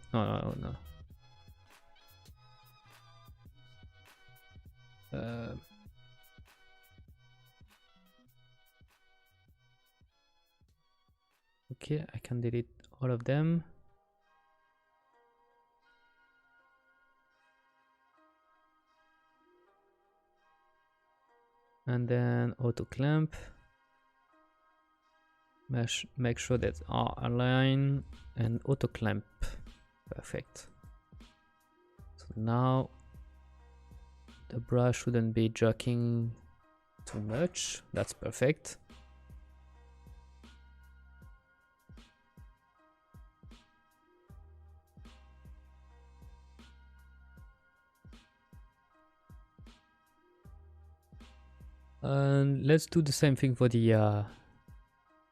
Okay, I can delete all of them. And then auto clamp. Make sure that are aligned and auto clamp. Perfect. So now the brush shouldn't be jerking too much. That's perfect. And let's do the same thing for the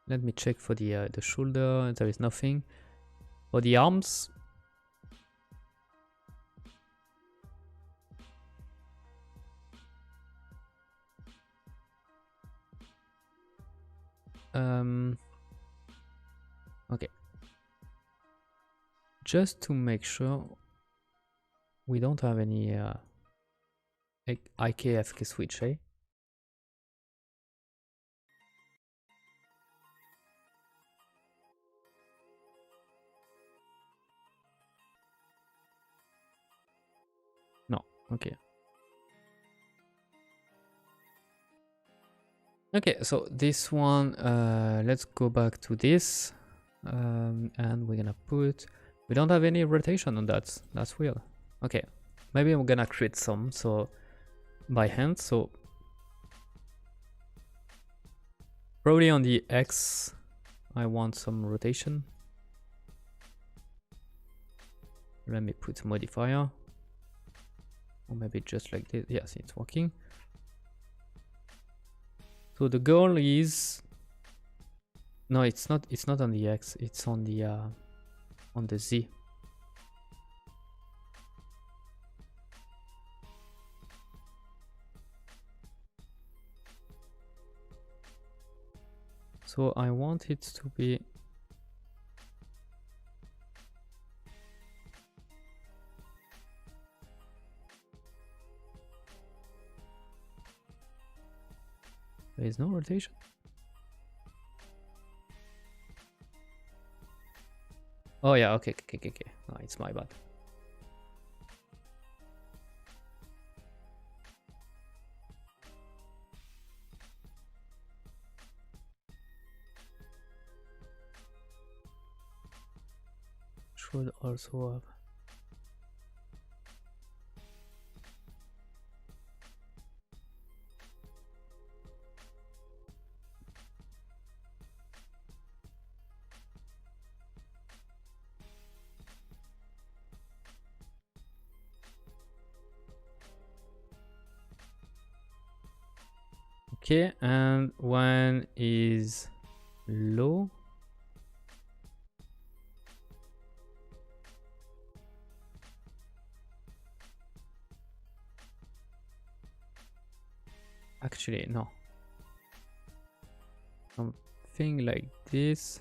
let me check for the shoulder. There is nothing. For the arms, okay, just to make sure we don't have any IKFK switch, eh? Okay. Okay, so this one, let's go back to this. And we're gonna put, we don't have any rotation on that. That's weird. Okay, maybe I'm gonna create some, so by hand. So probably on the X, I want some rotation. Let me put modifier, or maybe just like this. Yes, it's working. So the goal is, no, it's not on the X, it's on the Z. So I want it to be, there is no rotation. Oh yeah, okay. No, it's my bad. Should also have. Okay, and when is low? Actually, no. Something like this.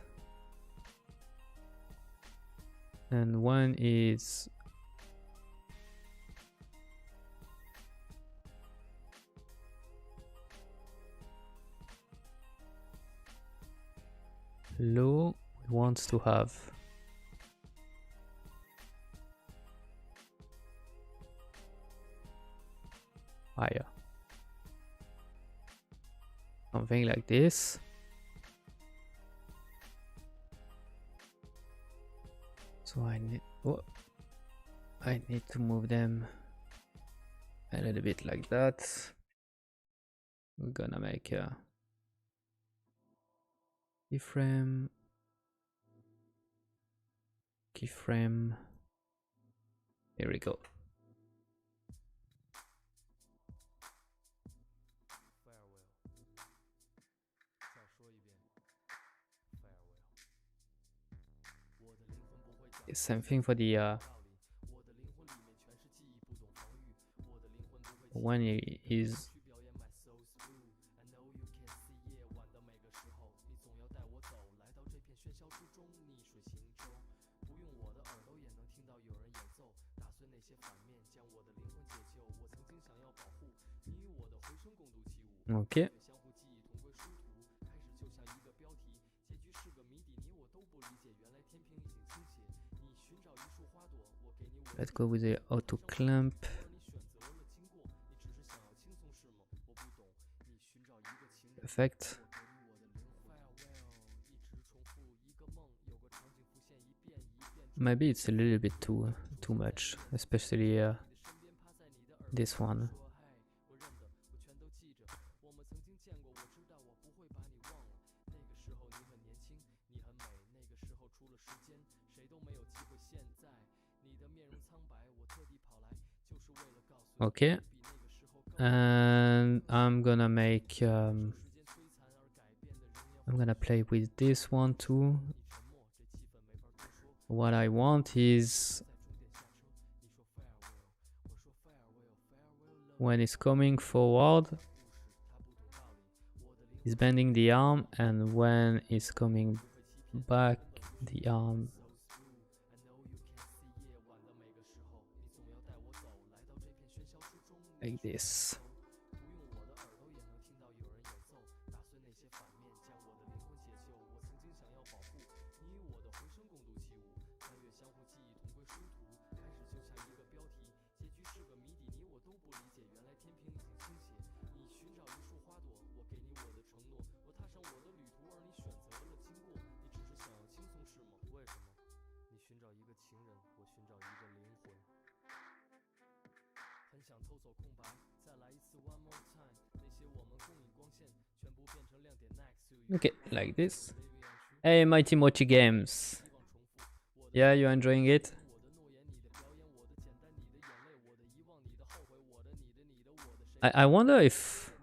And when is low, we want to have higher. Something like this. So I need to move them a little bit like that. We're gonna make a keyframe. Here we go. Same thing for the when it is okay. Let's go with the auto clamp. Perfect. Maybe it's a little bit too much, especially this one. Okay, and I'm gonna make I'm gonna play with this one too. What I want is when it's coming forward, it's bending the arm, and when it's coming back, the arm like this. Okay, like this. Hey, Mighty Mochi Games. Yeah, you enjoying it? I wonder if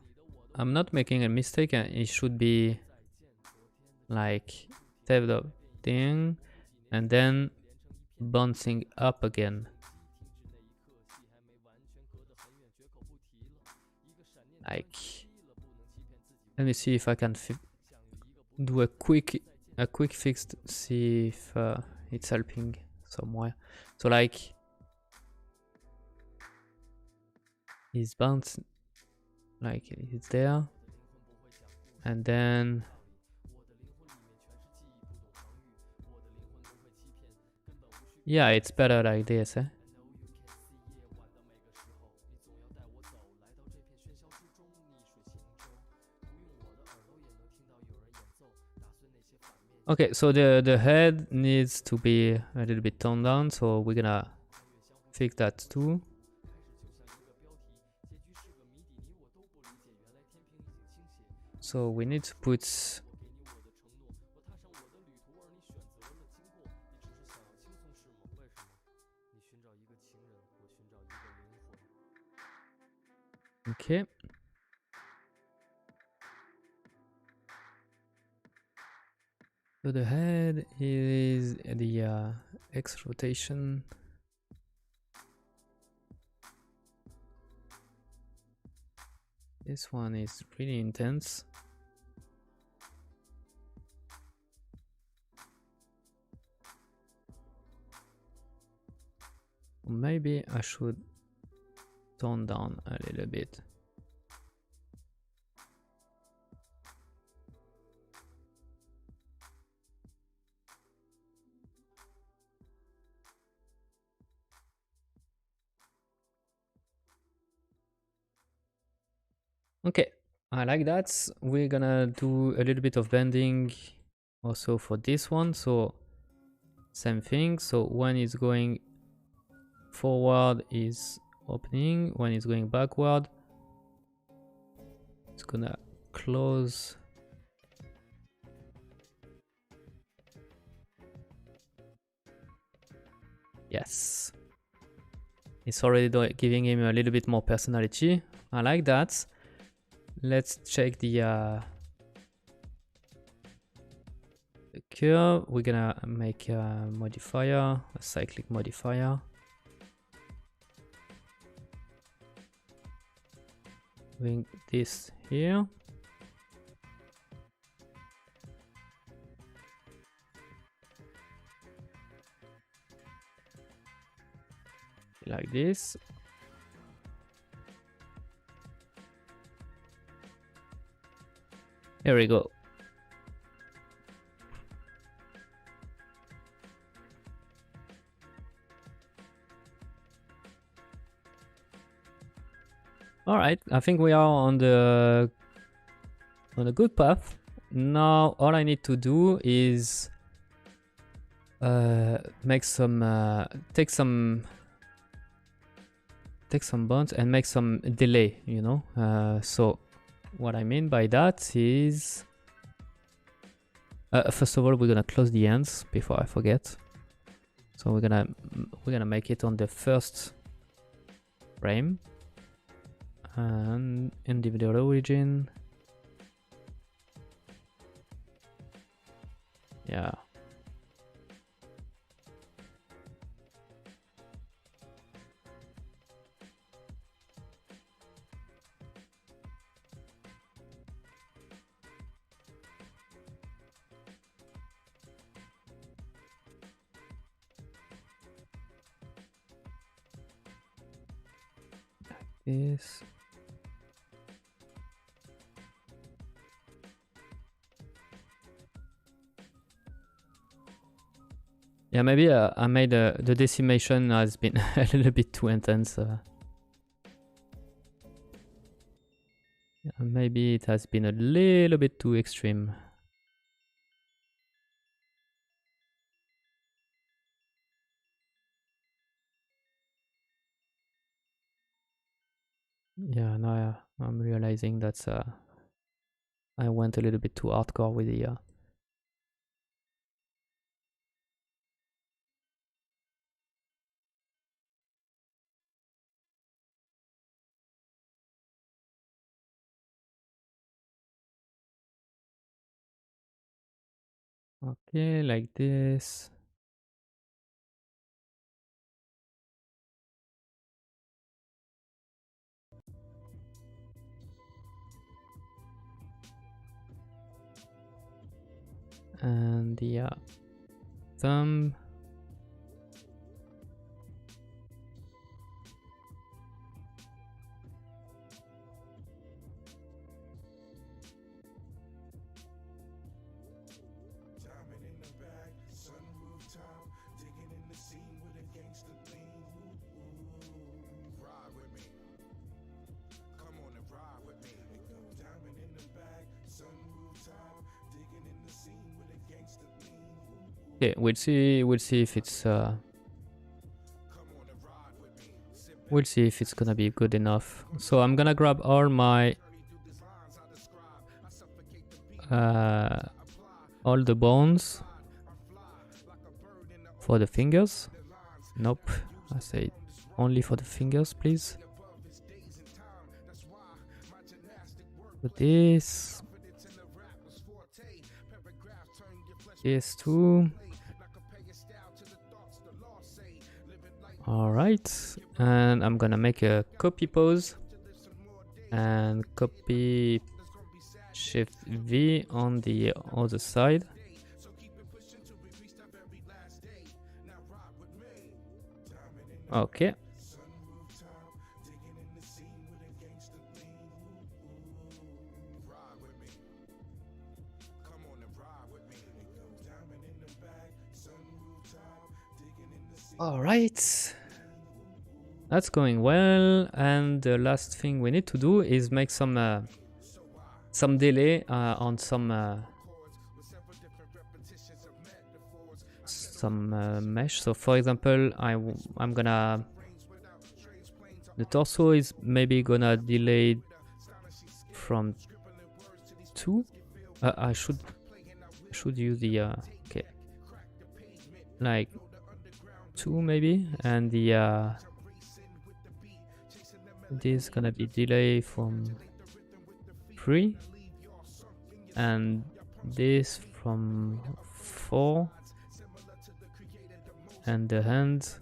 I'm not making a mistake and it should be like devlog thing and then bouncing up again. Like, let me see if I can do a quick fix to see if it's helping somewhere. So like, he's bouncing, like it's there, and then yeah, it's better like this, eh? Okay, so the head needs to be a little bit toned down, so we're gonna fix that too. So we need to put okay. So the head is the X rotation. This one is really intense. Maybe I should tone down a little bit. Okay, I like that. We're gonna do a little bit of bending also for this one. So same thing. So when it's going forward is opening, when it's going backward it's gonna close. Yes, it's already giving him a little bit more personality. I like that. Let's check the curve. We're gonna make a modifier, a cyclic modifier. Doing this here. Like this. Here we go. All right, I think we are on a good path. Now all I need to do is make some take some bounce and make some delay, you know. So what I mean by that is first of all we're gonna close the ends before I forget. So we're gonna make it on the first frame and individual origin. Yeah. This. Yeah, maybe I made the decimation has been a little bit too intense. Maybe it has been a little bit too extreme. Yeah, now I'm realizing that I went a little bit too hardcore with the okay, like this. And the thumb. Okay, we'll see if it's we'll see if it's gonna be good enough. So I'm gonna grab all my all the bones for the fingers. Nope, I say only for the fingers, please. Put this too. All right, and I'm gonna make a copy pose and copy Shift V on the other side. Okay. All right. That's going well, and the last thing we need to do is make some delay on some mesh. So for example, I'm gonna, the torso is maybe gonna delay from 2. I should use the okay, like 2 maybe, and the this is gonna be delay from 3, and this from 4, and the hand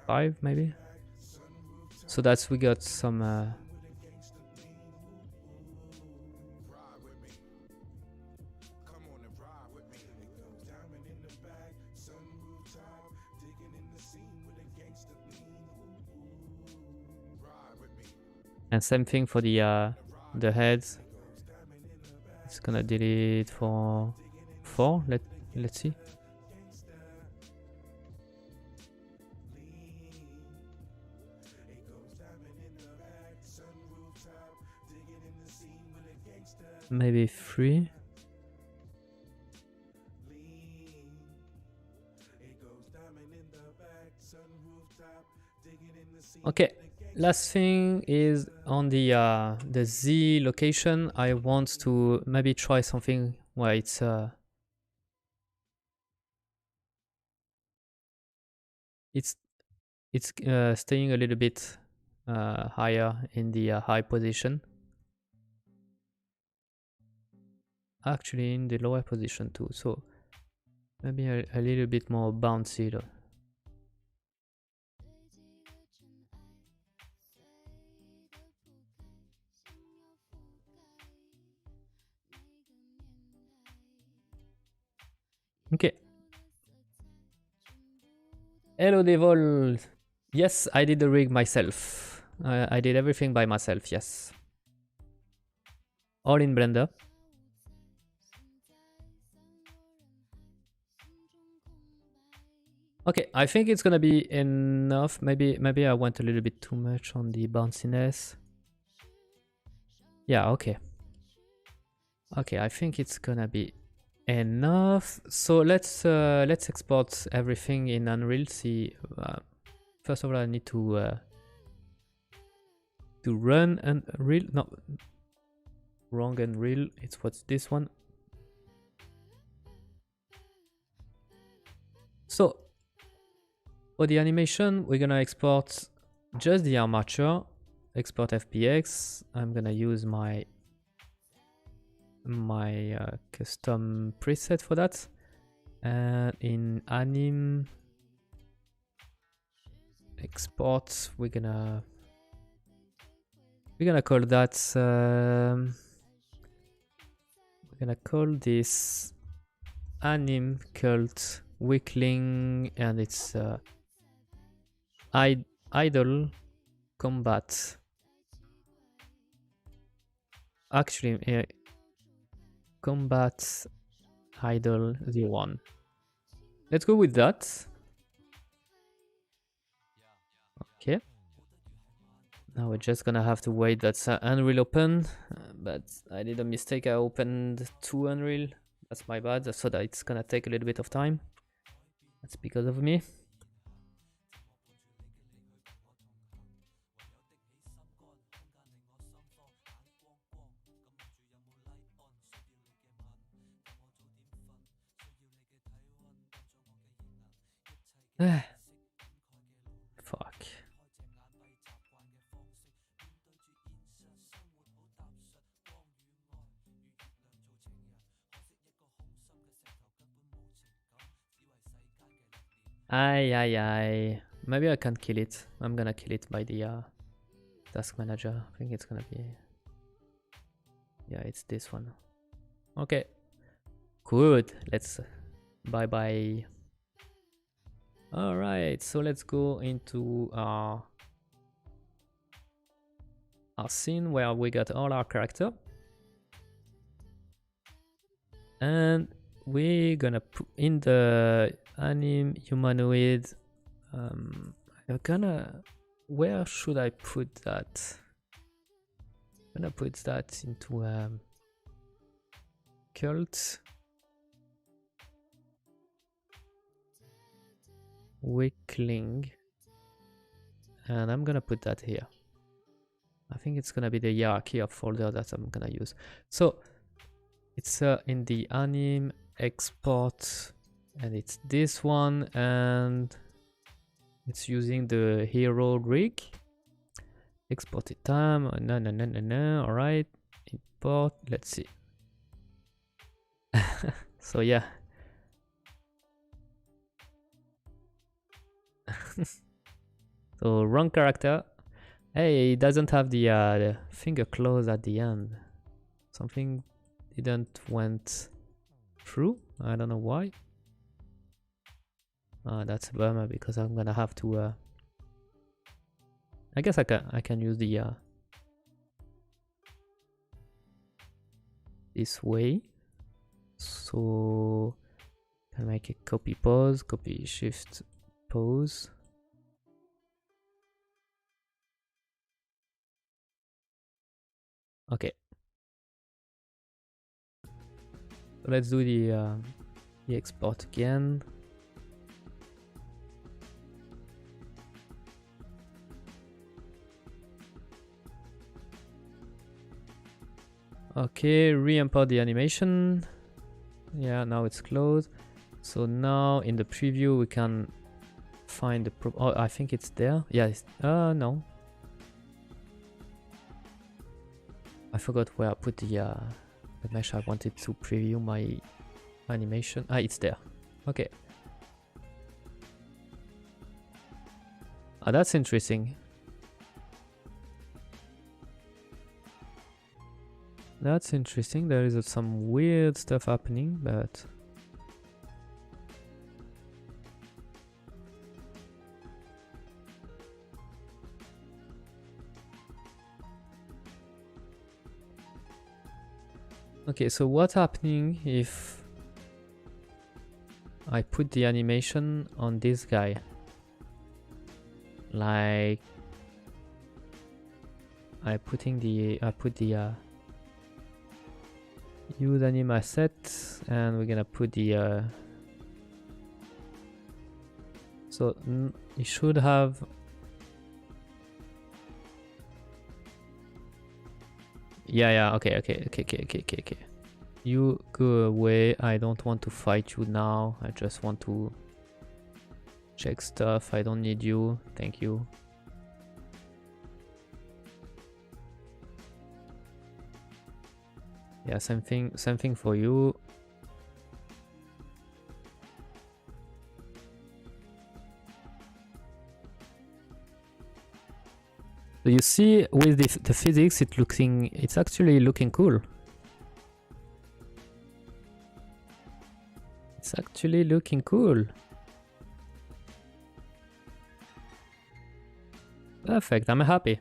5 maybe. So that's, we got some and same thing for the heads. It's gonna delete for 4. Let's see. Maybe 3. Okay, last thing is on the Z location. I want to maybe try something where it's staying a little bit higher in the high position. Actually in the lower position too, so maybe a little bit more bouncy though. Okay. Hello Devol. Yes, I did the rig myself. I did everything by myself, yes. All in Blender. Okay, I think it's gonna be enough. Maybe I went a little bit too much on the bounciness. Yeah, okay. Okay, I think it's gonna be enough. So let's export everything in Unreal. See, first of all, I need to run Unreal. No, wrong Unreal. It's what's this one. So for the animation, we're gonna export just the armature. Export FBX. I'm gonna use my custom preset for that. And in anim export, we're gonna call that we're gonna call this anim cult weakling, and it's idle combat. Actually, combat idle 01. Let's go with that. Okay. Now we're just gonna have to wait that's Unreal open, but I did a mistake. I opened 2 Unreal. That's my bad. So that it's gonna take a little bit of time. That's because of me. Fuck. Aye. Maybe I can't kill it. I'm gonna kill it by the task manager. I think it's gonna be... Yeah, it's this one. Okay. Good. Let's... Bye-bye. Alright, so let's go into our scene where we got all our character. And we're gonna put in the anim humanoid. I'm gonna... Where should I put that? I'm gonna put that into cult. Weakling, and I'm gonna put that here. I think it's gonna be the hierarchy of folder that I'm gonna use. So it's in the anim export, and it's this one, and it's using the hero rig. Export it time. No. All right, import. Let's see. So yeah. So wrong character. Hey, it doesn't have the finger close at the end. Something didn't went through. I don't know why. That's a bummer because I'm gonna have to. I guess I can use the this way. So can make a copy pose, copy shift pose. Okay. Let's do the export again. Okay, re-import the animation. Yeah, now it's closed. So now in the preview we can find the oh, I think it's there. Yeah, it's, no. I forgot where I put the mesh I wanted to preview my animation. Ah, it's there. Okay. Ah, that's interesting. That's interesting. There is some weird stuff happening, but... Okay, so what's happening if I put the animation on this guy? Like I put the use anime asset, and we're gonna put the so you should have okay. You go away. I don't want to fight you now. I just want to check stuff. I don't need you. Thank you. Yeah, same thing for you. So you see, with the physics, it's actually looking cool. It's actually looking cool. Perfect, I'm happy.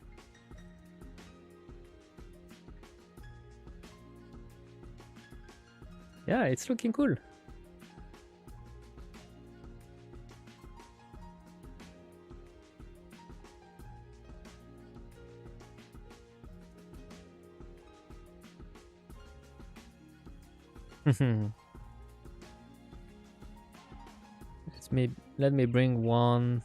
Yeah, it's looking cool. Let me bring one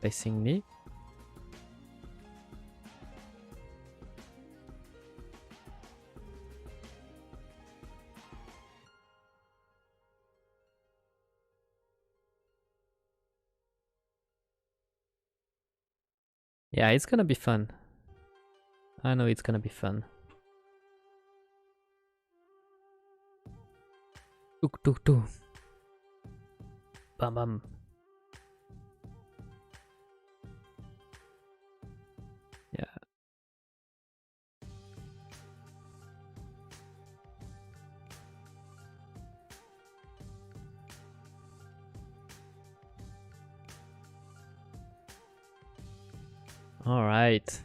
facing me. Yeah, it's gonna be fun. I know it's gonna be fun. Tuk tuk tuk. Bam bam. Yeah. All right.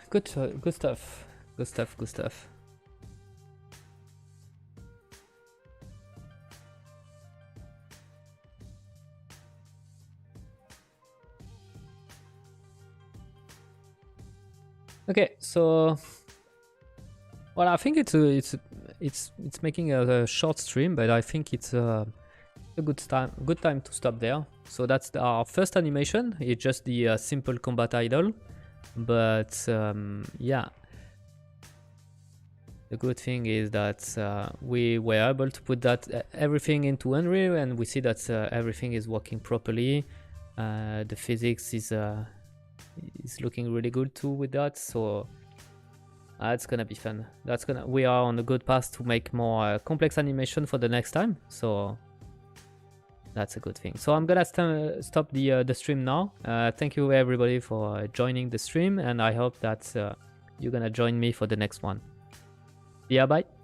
Good stuff. Good stuff. Okay, so well, I think it's making a short stream, but I think it's a good time to stop there. So that's our first animation. It's just the simple combat idol, but yeah, the good thing is that we were able to put that everything into Unreal, and we see that everything is working properly. The physics is looking really good too with that, so it's gonna be fun. We are on a good path to make more complex animation for the next time, so that's a good thing. So I'm gonna stop the stream now. Thank you everybody for joining the stream, and I hope that you're gonna join me for the next one. Yeah, bye.